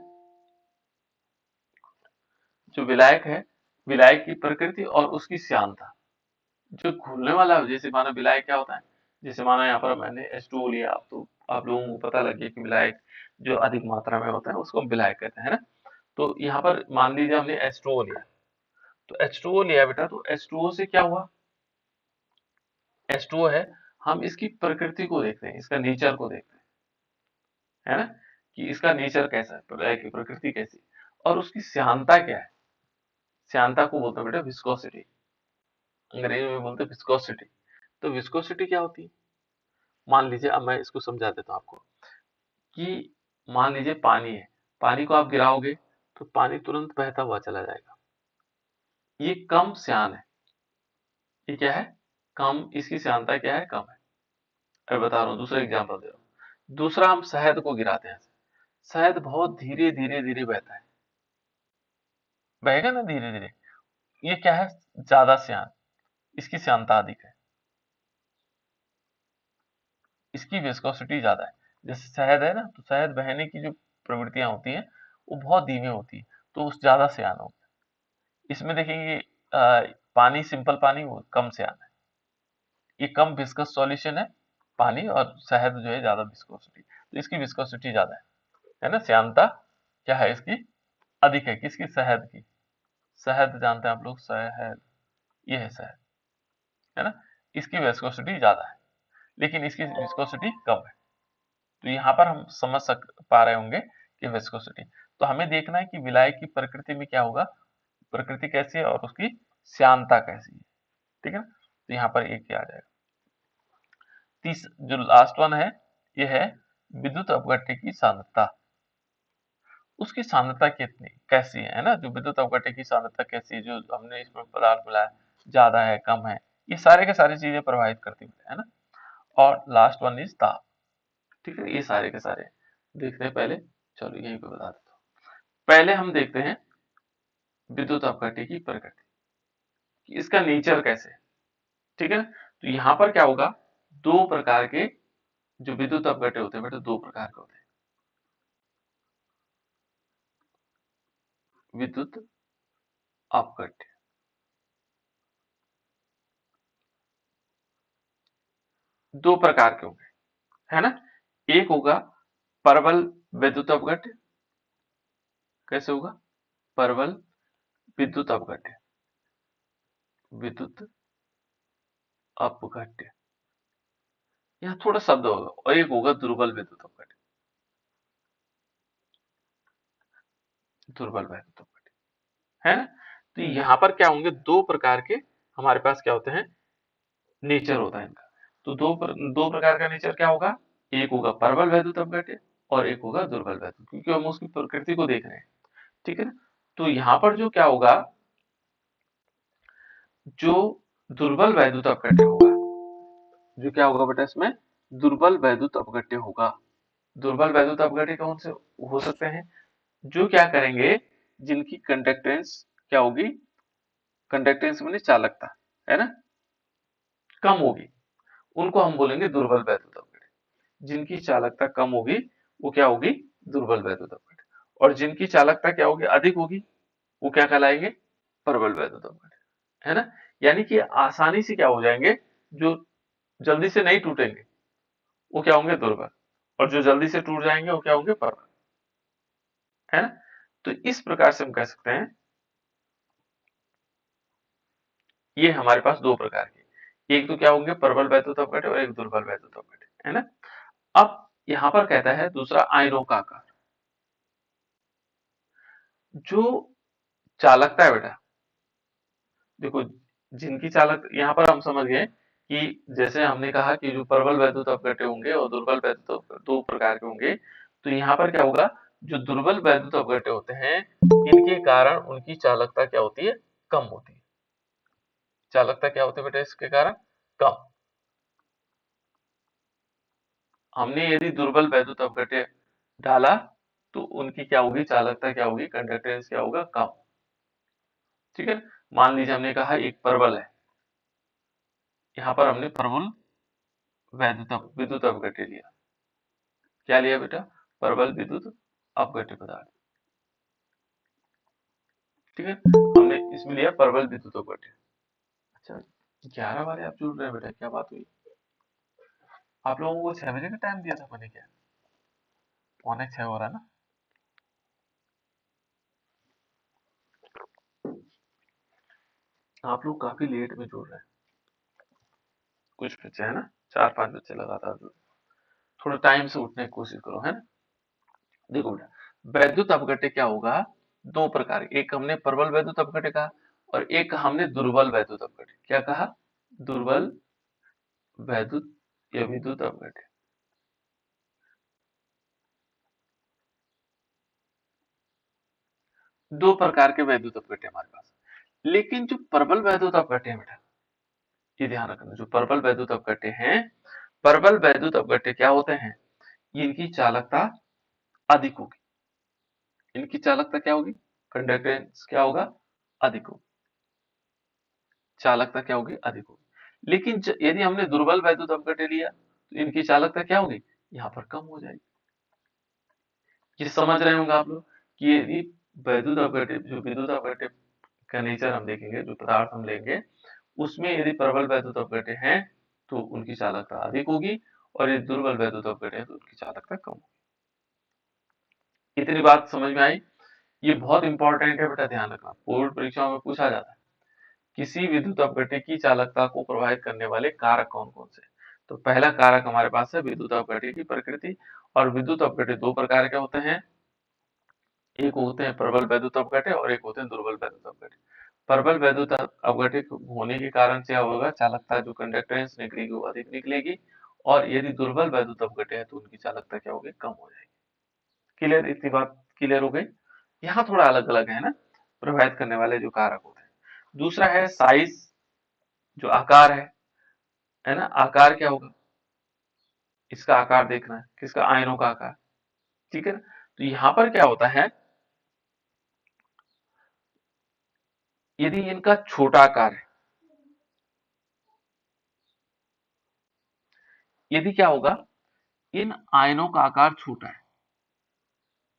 जो विलायक है, विलायक की प्रकृति और उसकी श्यानता। जो घुलने वाला, जैसे माना विलायक क्या होता है, जैसे माना यहाँ पर मैंने H2O लिया, तो आप लोगों को पता लग गया कि विलायक जो अधिक मात्रा में होता है उसको हम विलायक कहते हैं, है ना। तो यहाँ पर मान लीजिए हमने H2O लिया, तो H2O लिया बेटा, तो H2O से क्या हुआ, H2O है, हम इसकी प्रकृति को देखते हैं, इसका नेचर को देखते हैं, है ना, कि इसका नेचर कैसा है, विलायक की प्रकृति कैसी, और उसकी श्यानता क्या है। श्यानता को बोलते हैं बेटा विस्कोसिटी, अंग्रेजी में बोलते हैं विस्कोसिटी। तो विस्कोसिटी क्या होती है, मान लीजिए, अब मैं इसको समझा देता हूँ आपको, कि मान लीजिए पानी है, पानी को आप गिराओगे तो पानी तुरंत बहता हुआ चला जाएगा, ये कम श्यान है। ये क्या है, कम, इसकी श्यानता क्या है, कम है। अब बता रहा हूँ, दूसरा एग्जांपल दे रहा हूँ। दूसरा, हम शहद को गिराते हैं, शहद बहुत धीरे धीरे धीरे बहता है, बहेगा ना धीरे धीरे, ये क्या है, ज्यादा श्यान, इसकी श्यानता अधिक है, इसकी विस्कोसिटी ज्यादा है। जैसे शहद है ना, तो शहद बहने की जो प्रवृत्तियां होती हैं वो बहुत धीमी होती है, तो उस ज्यादा श्यान हो। इसमें देखेंगे पानी, सिंपल पानी वो कम श्यान है, ये कम विस्कस सॉल्यूशन है पानी, और शहद जो है ज्यादा विस्कोसिटी, तो इसकी विस्कोसिटी ज्यादा है ना। श्यानता क्या है इसकी, अधिक है, किसकी, शहद की। शहद जानते हैं आप लोग, शहद, ये है शहद, है ना, इसकी विस्कोसिटी ज्यादा है, लेकिन इसकी विस्कोसिटी कम है। तो यहाँ पर हम समझ पा रहे होंगे कि विस्कोसिटी। तो हमें देखना है कि विलायक की प्रकृति में क्या होगा, प्रकृति कैसी है और उसकी श्यानता कैसी है, ठीक है ना। तो यहाँ पर एक क्या आ जाएगा। जो लास्ट वन है, ये है विद्युत अपघट्य की सांद्रता। उसकी सांद्रता कितनी, कैसी है ना, जो विद्युत अपघट्य की सांद्रता कैसी है, जो हमने इसमें पदार्थ मिलाया, ज्यादा है, कम है, ये सारे के सारी चीजें प्रभावित करती है ना। और लास्ट वन इज ताप, ठीक है। ये सारे के सारे देखते हैं पहले, चलो यहीं पे बता देता हूँ। पहले हम देखते हैं विद्युत अपघट्य की प्रकृति, कि इसका नेचर कैसे है, ठीक है ना। तो यहाँ पर क्या होगा, दो प्रकार के जो विद्युत अपघट्य होते हैं बेटा, दो प्रकार के होते हैं। विद्युत अपघट्य दो प्रकार के होंगे, है ना। एक होगा परवल विद्युत अपघट्य, कैसे होगा, परवल विद्युत अपघट्य, विद्युत अपघट्य, यहाँ थोड़ा शब्द होगा, और एक होगा दुर्बल विद्युत अपघट्य, दुर्बल विद्युत अपघट्य, है ना। तो यहाँ पर क्या होंगे, दो प्रकार के हमारे पास क्या होते हैं, नेचर होता है इनका। तो दो प्रकार का नेचर क्या होगा, एक होगा परवल वैद्युत अपघट्य और एक होगा दुर्बल वैद्युत, क्योंकि हम उसकी प्रकृति को देख रहे हैं, ठीक है ना। तो यहाँ पर जो क्या होगा, जो दुर्बल वैद्युत अपघट्य होगा, जो क्या होगा बेटा इसमें, दुर्बल वैद्युत अपघट्य होगा। दुर्बल वैद्युत अपघट्य कौन से हो सकते हैं, जो क्या करेंगे, जिनकी कंडक्टेंस क्या होगी, कंडक्टेंस माने चालकता, है ना, कम होगी, उनको हम बोलेंगे दुर्बल वैद्युत अपघट्य। जिनकी चालकता कम होगी वो क्या होगी, दुर्बल वैद्युत अपघट्य। और जिनकी चालकता क्या होगी, अधिक होगी, वो क्या कहलाएंगे, प्रबल वैद्युत अपघट्य, है ना। यानी कि आसानी से क्या हो जाएंगे, जो जल्दी से नहीं टूटेंगे वो क्या होंगे, दुर्बल, और जो जल्दी से टूट जाएंगे वो क्या होंगे, प्रबल, है ना। तो इस प्रकार से हम कह सकते हैं, ये हमारे पास दो प्रकार के, एक तो क्या होंगे प्रबल वैद्युत अपघट्य और एक दुर्बल वैद्युत अपघट्य, है ना। अब यहां पर कहता है दूसरा, आयनों का आकार। जो चालकता है बेटा, देखो, जिनकी चालक, यहाँ पर हम समझ गए कि जैसे हमने कहा कि जो प्रबल वैद्युत अपघट्य होंगे और दुर्बल वैद्युत दो प्रकार के होंगे। तो यहाँ पर क्या होगा, जो दुर्बल वैद्युत अपघट्य होते हैं, इनके कारण उनकी चालकता क्या होती है, कम होती है। चालकता क्या होती है बेटा इसके कारण, कम। हमने यदि दुर्बल वैद्युत अपघट्य डाला तो उनकी क्या होगी, चालकता क्या होगी, कंडक्टेंस क्या होगा, कम, ठीक है। मान लीजिए हमने कहा एक परवल है, यहाँ पर हमने प्रबल विद्युत अपघट्य लिया, क्या लिया बेटा? प्रबल विद्युत अपघट्य पदार्थ। ठीक है, हमने इसमें लिया प्रबल विद्युत अपघट्य। अच्छा, 11 वाले आप जुड़ रहे हैं बेटा, क्या बात हुई? आप लोगों को 6 बजे का टाइम दिया था मैंने, क्या 5:45 हो रहा है ना? आप लोग काफी लेट में जुड़ रहे हैं। कुछ बच्चे है ना, 4-5 बच्चे लगातार जुड़ रहे हैं। थोड़ा टाइम से उठने की कोशिश करो, है ना? देखो बेटा, वैद्युत अपघट्य क्या होगा? दो प्रकार, एक हमने प्रबल वैद्युत अपघट्य कहा और एक हमने दुर्बल वैद्युत अपघट्य। क्या कहा? दुर्बल वैद्युत या विद्युत अपघट्य। दो प्रकार के वैद्युत अपघट्य हमारे पास। लेकिन जो प्रबल वैद्युत अपघट्य है बेटा, ये ध्यान रखना, जो प्रबल वैद्युत अपघट्य हैं, प्रबल वैद्युत अपघट्य क्या होते हैं? इनकी चालकता अधिक होगी। इनकी चालकता क्या होगी? कंडक्टेंस क्या होगा? अधिक होगी। चालकता क्या होगी? अधिक होगी। लेकिन यदि हमने दुर्बल वैद्युत अपघट्य लिया तो इनकी चालकता क्या होगी? यहाँ पर कम हो जाएगी। ये समझ रहे होंगे आप लोग कि यदि वैद्युत अपघट्य, जो विद्युत अपघट्य का नेचर हम देखेंगे, जो पदार्थ हम लेंगे, उसमें यदि प्रबल वैद्युत अपघट्य हैं तो उनकी चालकता अधिक होगी और यदि दुर्बल वैद्युत अपघट्य है तो उनकी चालकता कम होगी। इतनी बात समझ में आई? ये बहुत इंपॉर्टेंट है बेटा, ध्यान रखना, बोर्ड परीक्षाओं में पूछा जाता है। किसी विद्युत अपघट्य की चालकता को प्रभावित करने वाले कारक कौन कौन से? तो पहला कारक हमारे पास है विद्युत अपघट्य की प्रकृति। और विद्युत अपघट्य दो प्रकार के होते हैं, एक होते हैं प्रबल वैद्युत अपघट्य और एक होते हैं दुर्बल वैद्युत अपघट्य। प्रबल वैद्युत अपघट्य होने के कारण से क्या होगा? चालकता, जो कंडक्टेंस निकलेगी वो अधिक निकलेगी। और यदि दुर्बल वैद्युत अपघट्य है तो उनकी चालकता क्या होगी? कम हो जाएगी। क्लियर? इतनी बात क्लियर हो गई? यहाँ थोड़ा अलग अलग है ना, प्रभावित करने वाले जो कारक होते हैं। दूसरा है साइज, जो आकार है ना? आकार क्या होगा? इसका आकार देखना है, किसका? आयनों का आकार। ठीक है ना? तो यहाँ पर क्या होता है, यदि इनका छोटा आकार है, यदि क्या होगा, इन आयनों का आकार छोटा है,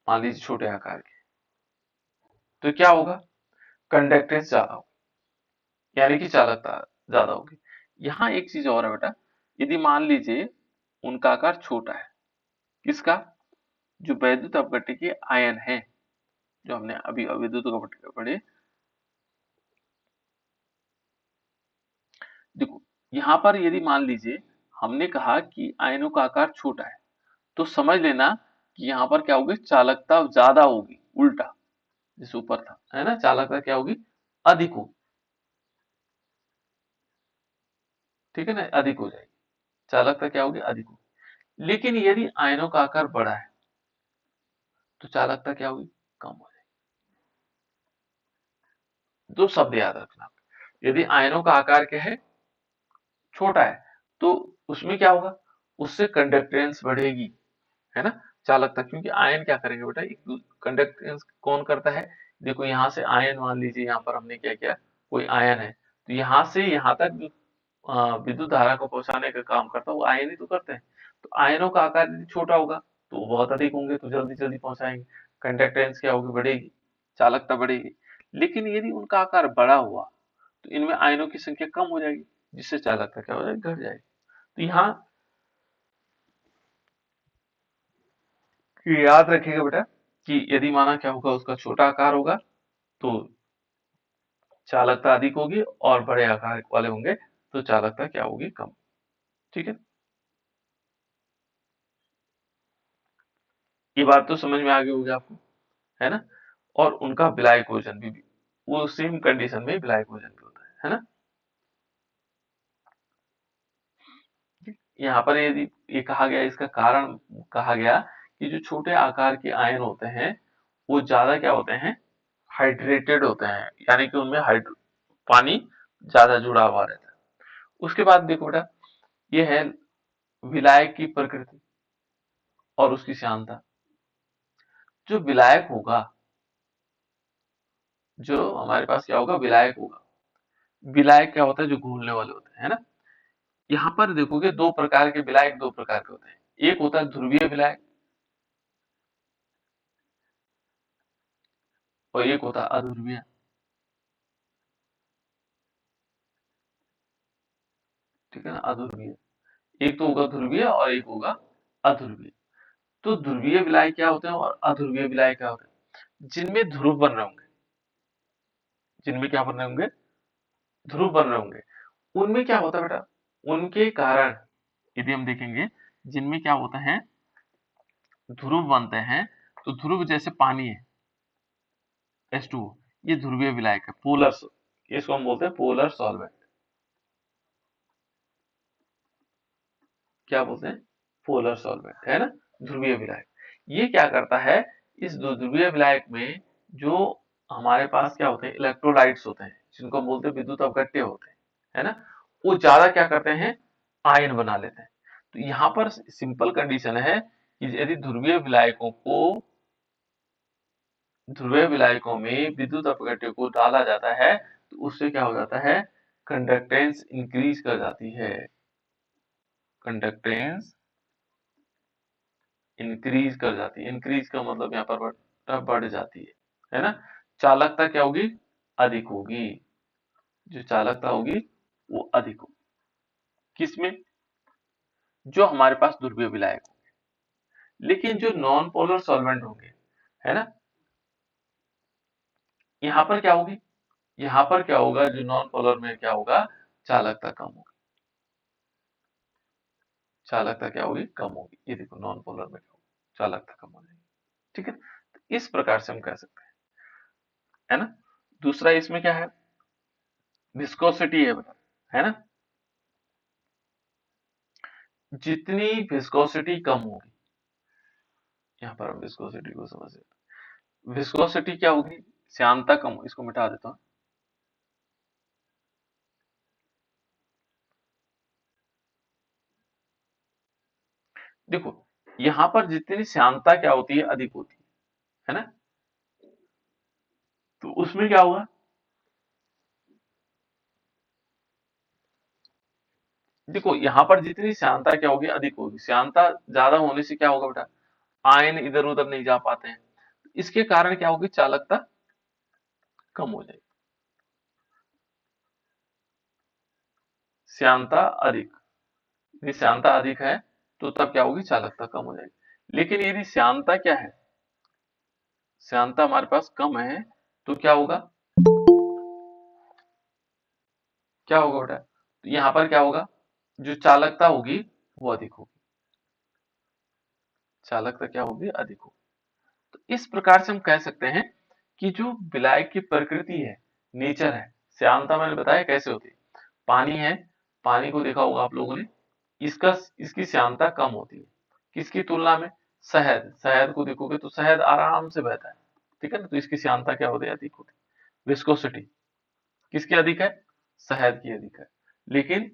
मान लीजिए छोटे आकार के, तो क्या होगा? कंडक्टेंस ज्यादा होगी, यानी कि चालकता ज्यादा होगी। यहाँ एक चीज और है बेटा, यदि मान लीजिए उनका आकार छोटा है, किसका? जो वैद्युत अपघट्य के आयन है, जो हमने अभी अविद्युत अपघट्य पढ़े। देखो, यहाँ पर यदि मान लीजिए हमने कहा कि आयनों का आकार छोटा है, तो समझ लेना कि यहाँ पर क्या होगी? चालकता ज्यादा होगी, उल्टा जिस ऊपर था, है ना? चालकता क्या होगी? अधिक होगी। ठीक है ना? अधिक हो जाएगी, चालकता क्या होगी? अधिक होगी। लेकिन यदि आयनों का आकार बड़ा है तो चालकता क्या होगी? कम हो जाएगी। दो शब्द याद रखना, यदि आयनों का आकार क्या है? छोटा है, तो उसमें क्या होगा? उससे कंडक्टेंस बढ़ेगी, है ना? चालकता, क्योंकि आयन क्या करेंगे बेटा, एक कंडक्टेंस कौन करता है? देखो, यहाँ से आयन, मान लीजिए यहाँ पर हमने क्या किया, कोई आयन है, तो यहाँ से यहाँ तक जो विद्युत धारा को पहुंचाने का काम करता है वो आयन ही तो करते हैं। तो आयनों का आकार यदि छोटा होगा तो वो बहुत अधिक होंगे, तो जल्दी जल्दी पहुंचाएंगे, कंडक्टेंस क्या होगी? बढ़ेगी, चालकता बढ़ेगी। लेकिन यदि उनका आकार बड़ा हुआ तो इनमें आयनों की संख्या कम हो जाएगी, जिससे चालकता क्या हो जाएगी? घट जाएगी। तो यहाँ याद रखिएगा बेटा कि यदि माना क्या होगा, उसका छोटा आकार होगा तो चालकता अधिक होगी, और बड़े आकार वाले होंगे तो चालकता क्या होगी? कम। ठीक है, ये बात तो समझ में आ गई होगी आपको, है ना? और उनका विलायक वजन भी वो सेम कंडीशन में विलायक वजन भी होता है ना? यहाँ पर यदि ये कहा गया, इसका कारण कहा गया कि जो छोटे आकार के आयन होते हैं वो ज्यादा क्या होते हैं? हाइड्रेटेड होते हैं, यानी कि उनमें पानी ज्यादा जुड़ा हुआ रहता है। उसके बाद देखो बेटा, ये है विलायक की प्रकृति और उसकी श्यानता। जो विलायक होगा, जो हमारे पास क्या होगा? विलायक होगा। विलायक क्या होता है? जो घूमने वाले होते हैं, है ना? यहाँ पर देखोगे दो प्रकार के विलायक, दो प्रकार के होते हैं। एक होता है ध्रुवीय विलायक और एक होता है अध्रुवीय। ठीक है ना, अध्रुवीय। एक तो होगा ध्रुवीय और एक होगा अध्रुवीय। तो ध्रुवीय विलायक क्या होते हैं और अध्रुवीय विलायक क्या होते हैं? जिनमें ध्रुव बन रहे होंगे, जिनमें क्या बन रहे होंगे, ध्रुव बन रहे होंगे, उनमें क्या होता है बेटा, उनके कारण यदि हम देखेंगे, जिनमें क्या होता है, ध्रुव बनते हैं, तो ध्रुव जैसे पानी है H2O, ये ध्रुवीय विलायक है, पोलर, इसको हम बोलते हैं पोलर सॉल्वेंट। क्या बोलते हैं? पोलर सॉल्वेंट, है ना, ध्रुवीय विलायक। ये क्या करता है, इस ध्रुवीय विलायक में जो हमारे पास क्या होते हैं, इलेक्ट्रोलाइट्स होते हैं, जिनको हम बोलते हैं विद्युत अवकट्य होते हैं, है ना, वो ज्यादा क्या करते हैं, आयन बना लेते हैं। तो यहाँ पर सिंपल कंडीशन है कि यदि ध्रुवीय विलायकों में विद्युत अपघट्य को डाला जाता है, तो उससे क्या हो जाता है, कंडक्टेंस इंक्रीज कर जाती है, कंडक्टेंस इंक्रीज कर जाती है। इंक्रीज का मतलब यहाँ पर बढ़ जाती है ना। चालकता क्या होगी, अधिक होगी, जो चालकता होगी वो अधिक होगी। किसमें? जो हमारे पास ध्रुवीय विलायक होंगे। लेकिन जो नॉन पोलर सॉल्वेंट होंगे, है ना, यहाँ पर क्या होगी, यहाँ पर क्या होगा, जो नॉन पोलर में क्या होगा, चालकता कम होगी, चालकता क्या होगी, कम होगी। ये देखो नॉन पोलर में क्या होगा, चालकता कम हो जाएगी। ठीक है, तो इस प्रकार से हम कह सकते हैं, है ना। दूसरा इसमें क्या है, विस्कोसिटी है बेटा, है ना। जितनी विस्कोसिटी कम होगी, यहाँ पर हम विस्कोसिटी को समझते हैं, विस्कोसिटी क्या होगी, श्यानता कम, इसको मिटा देता हूं। देखो यहाँ पर जितनी श्यानता क्या होती है, अधिक होती है ना, तो उसमें क्या होगा, देखो यहाँ पर जितनी श्यानता क्या होगी, अधिक होगी। श्यानता ज्यादा होने से क्या होगा बेटा, आयन इधर उधर नहीं जा पाते हैं, इसके कारण क्या होगी, चालकता कम हो जाएगी। श्यानता अधिक, यदि श्यानता अधिक है तो तब क्या होगी, चालकता कम हो जाएगी। लेकिन यदि श्यानता क्या है, श्यानता हमारे पास कम है, तो क्या होगा, क्या होगा बेटा, तो यहाँ पर क्या होगा, जो चालकता होगी वो अधिक होगी, चालकता क्या होगी, अधिक होगी। तो इस प्रकार से हम कह सकते हैं कि जो विलायक की प्रकृति है, नेचर है, श्यानता मैंने बताया कैसे होती है। पानी है, पानी को देखा होगा आप लोगों ने, इसका इसकी श्यानता कम होती है, किसकी तुलना में, शहद, शहद को देखोगे तो शहद आराम से बहता है, ठीक है ना, तो इसकी श्यानता क्या होती है, अधिक होती है। विस्कोसिटी किसकी अधिक है, शहद की अधिक है। लेकिन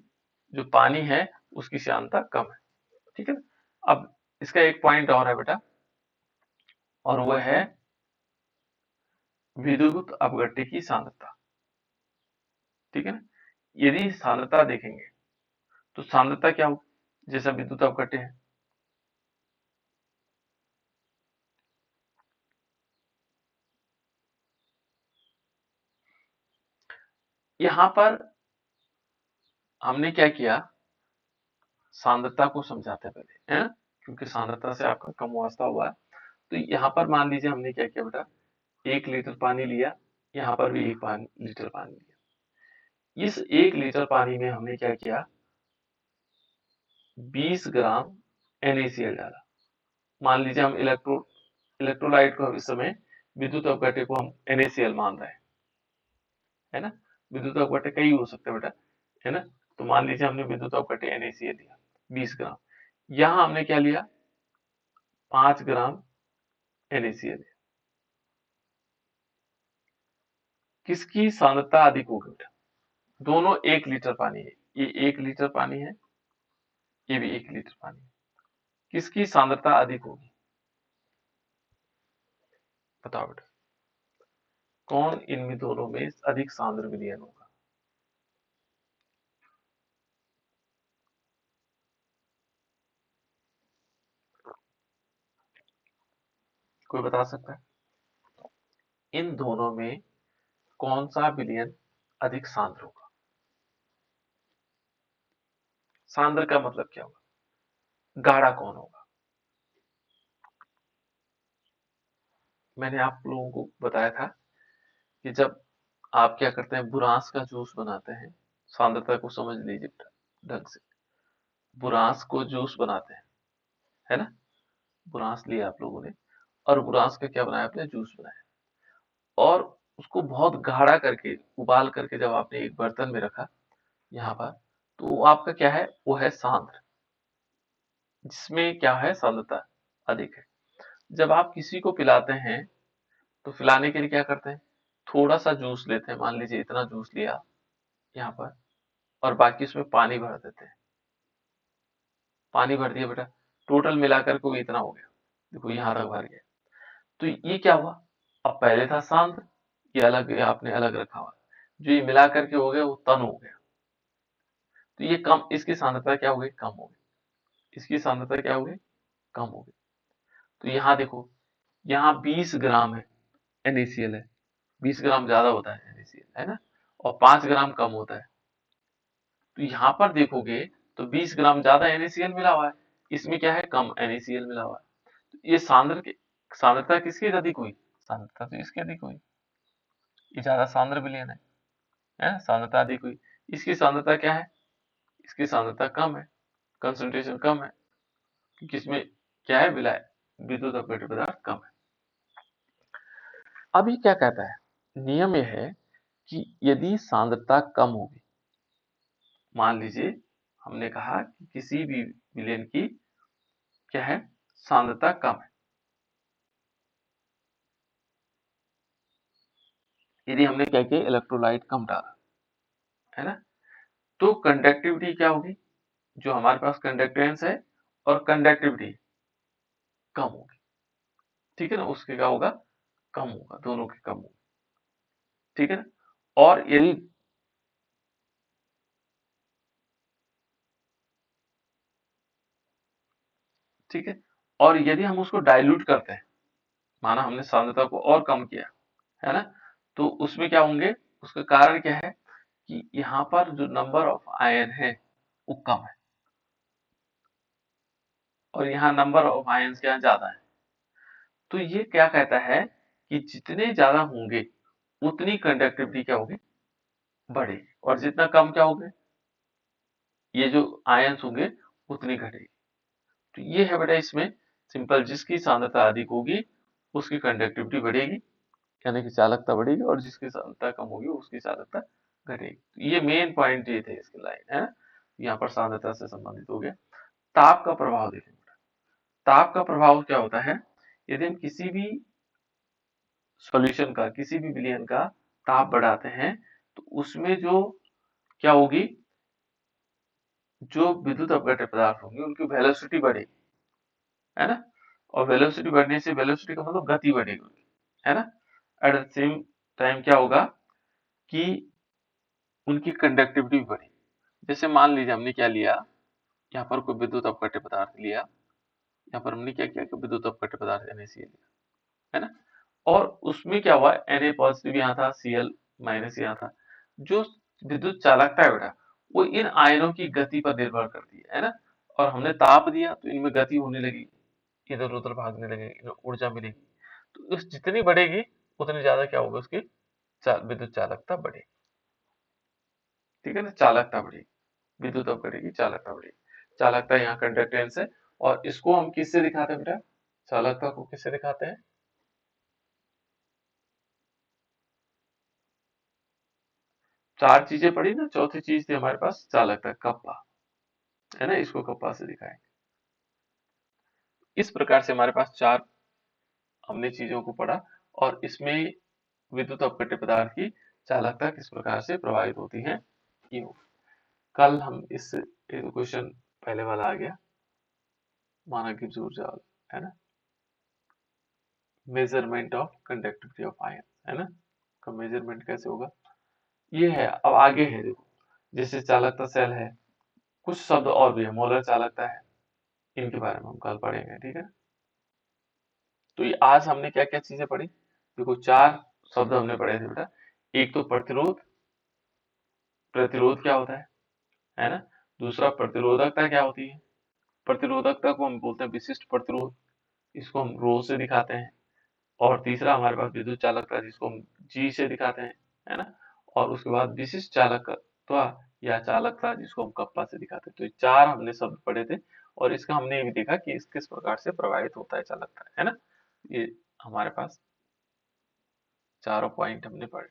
जो पानी है उसकी श्यानता कम है, ठीक है ना। अब इसका एक पॉइंट और है बेटा, और वह है विद्युत अपघट्य की सांद्रता। ठीक है ना, यदि सांद्रता देखेंगे तो सांद्रता क्या हो, जैसा विद्युत अपघट्य है, यहां पर हमने क्या किया, सांद्रता को समझाते पहले, है ना, क्योंकि सांद्रता से आपका कम वास्ता हुआ है। तो यहाँ पर मान लीजिए हमने क्या किया बेटा, 1 लीटर पानी लिया, यहाँ पर भी 1 लीटर पानी लिया। इस 1 लीटर पानी में हमने क्या किया, 20 ग्राम NaCl डाला। मान लीजिए हम इलेक्ट्रोलाइट को इस समय, विद्युत अपघट्य को हम NaCl मान रहे हैं, है ना। विद्युत अपघट्य कई हो सकते हैं बेटा, है ना। तो मान लीजिए हमने विद्युत अपघट्य NaCl लिया 20 ग्राम, यहाँ हमने क्या लिया, 5 ग्राम NaCl। किसकी सांद्रता अधिक होगी बेटा, दोनों 1 लीटर पानी है, ये 1 लीटर पानी है, ये भी 1 लीटर पानी है, किसकी सांद्रता अधिक होगी, बताओ बेटा, कौन इनमें दोनों में अधिक सांद्र विलयन होगा। कोई बता सकता है? इन दोनों में कौन सा विलयन अधिक सांद्र होगा? सांद्र का मतलब क्या होगा? गाढ़ा कौन होगा? मैंने आप लोगों को बताया था कि जब आप क्या करते हैं, बुरांस का जूस बनाते हैं, सांद्रता को समझ लीजिए ढंग से। बुरांस को जूस बनाते हैं, है ना? बुरांस लिया आप लोगों ने और बुरांस का क्या बनाया आपने? जूस बनाया। और उसको बहुत गाढ़ा करके उबाल करके जब आपने एक बर्तन में रखा यहाँ पर, तो वो आपका क्या है? वो है सांद्र, जिसमें क्या है? सांद्रता अधिक है। जब आप किसी को पिलाते हैं तो पिलाने के लिए क्या करते हैं? थोड़ा सा जूस लेते हैं, मान लीजिए इतना जूस लिया यहाँ पर, और बाकी उसमें पानी भर देते हैं। पानी भर दिया बेटा, टोटल मिलाकर के वो इतना हो गया, देखो यहाँ तक भर गया। तो ये क्या हुआ? अब पहले था सांद्र, ये अलग, ये आपने अलग रखा हुआ, जो ये मिला करके हो गया वो तन हो गया। तो ये कम, इसकी सांद्रता क्या हो गई? कम हो गई। इसकी सांद्रता क्या हो गई? कम हो गई। तो यहाँ देखो, यहाँ 20 ग्राम है, NaCl है, 20 ग्राम ज्यादा होता है NaCl, है ना? और 5 ग्राम कम होता है। तो यहाँ पर देखोगे तो 20 ग्राम ज्यादा NaCl मिला हुआ है, इसमें क्या है? कम NaCl मिला हुआ है। तो ये सांद्रता किसकी अधिक हुई? सांद्रता तो इसकी अधिक हुई, ये ज्यादा सांद्र विलयन है? सांद्रता अधिक हुई। इसकी सांद्रता क्या है? इसकी सांद्रता कम है, कंसंट्रेशन कम है, क्योंकि इसमें क्या है? विलायक, विद्युत अपघट्य पदार्थ कम है। अब ये क्या कहता है? नियम यह है कि यदि सांद्रता कम होगी, मान लीजिए हमने कहा कि किसी भी विलयन की क्या है? सांद्रता कम है। यदि हमने क्या किया? इलेक्ट्रोलाइट कम डाला, है ना? तो कंडक्टिविटी क्या होगी? जो हमारे पास कंडक्टेंस है और कंडक्टिविटी कम होगी, ठीक है ना? उसके क्या होगा? कम होगा, दोनों के कम होगा, ठीक है ना? और यदि ठीक है, और यदि हम उसको डाइल्यूट करते हैं, माना हमने सांद्रता को और कम किया, है ना? तो उसमें क्या होंगे? उसका कारण क्या है कि यहाँ पर जो नंबर ऑफ आयन है वो कम है, और यहाँ नंबर ऑफ आयन्स क्या ज्यादा है। तो ये क्या कहता है कि जितने ज्यादा होंगे उतनी कंडक्टिविटी क्या होगी? बढ़ेगी, और जितना कम क्या होंगे? ये जो आयन्स होंगे उतनी घटेगी। तो ये है बेटा इसमें सिंपल, जिसकी सांद्रता अधिक होगी उसकी कंडक्टिविटी बढ़ेगी, यानी कि चालकता बढ़ेगी, और जिसकी सांद्रता कम होगी उसकी चालकता घटेगी। तो ये मेन पॉइंट ये थे इसके लाइन, है ना? यहाँ पर सांद्रता से संबंधित हो गया। ताप का प्रभाव देखें बेटा। ताप का प्रभाव क्या होता है? यदि हम किसी भी सॉल्यूशन का, किसी भी विलयन का ताप बढ़ाते हैं तो उसमें जो क्या होगी? जो विद्युत अपघट्य पदार्थ होंगे उनकी वेलोसिटी बढ़ेगी, है ना? और वेलोसिटी बढ़ने से, वेलोसिटी का मतलब गति बढ़ेगी, है ना? एट द सेम टाइम क्या होगा कि उनकी कंडक्टिविटी भी बढ़ेगी। जैसे मान लीजिए हमने क्या लिया, यहाँ पर कोई विद्युत अपघट्य पदार्थ लिया, यहाँ पर हमने क्या किया कि विद्युत अपघट्य पदार्थ NaCl लिया, है ना? और उसमें क्या हुआ? Na पॉजिटिव यहाँ था, Cl माइनस यहाँ था। जो विद्युत चालकता है बेटा, वो इन आयनों की गति पर निर्भर करती है ना? और हमने ताप दिया तो इनमें गति होने लगी, इधर उधर भागने लगे, इन्हें ऊर्जा मिलेगी। तो उस जितनी बढ़ेगी उतनी ज्यादा क्या होगा? उसकी विद्युत चालकता बढ़ेगी, ठीक है ना? चालकता बढ़ेगी, विद्युत अपघट्य चालकता बढ़ेगी। चालकता यहाँ कंडक्टेंस है, और इसको हम किससे दिखाते हैं बेटा? चालकता को किससे दिखाते हैं? चार चीजें पड़ी ना, चौथी चीज थी हमारे पास चालकता, कप्पा, है ना? इसको कप्पा से दिखाएंगे। इस प्रकार से हमारे पास चार हमने चीजों को पढ़ा, और इसमें विद्युत अपघट्य पदार्थ की चालकता किस प्रकार से प्रभावित होती है, ये हो। कल हम इस क्वेश्चन पहले वाला आ गया, माना गिब्स ऊर्जा वाला, है ना? Measurement of conductivity of ion, है ना? का मेजरमेंट कैसे होगा, ये है। अब आगे है देखो, जैसे चालकता सेल है, कुछ शब्द और भी है, मोलर चालकता है, इनके बारे में हम कल पढ़ेंगे, ठीक है? तो ये आज हमने क्या क्या चीजें पढ़ी? देखो, चार शब्द हमने पढ़े थे बेटा। एक तो प्रतिरोध, प्रतिरोध क्या होता है ना। दूसरा प्रतिरोधकता क्या होती है, प्रतिरोधकता को हम बोलते हैं विशिष्ट प्रतिरोध, इसको हम रो से दिखाते हैं। और तीसरा हमारे पास विद्युत चालकता जिसको हम जी से दिखाते हैं, है ना। और उसके बाद विशिष्ट चालकत्व या चालकता जिसको हम कप्पा से दिखाते हैं। तो ये चार हमने शब्द पढ़े थे और इसका हमने ये भी देखा कि इस किस प्रकार से प्रभावित होता है चालकता, है ना। ये हमारे पास चारों पॉइंट हमने पढ़े।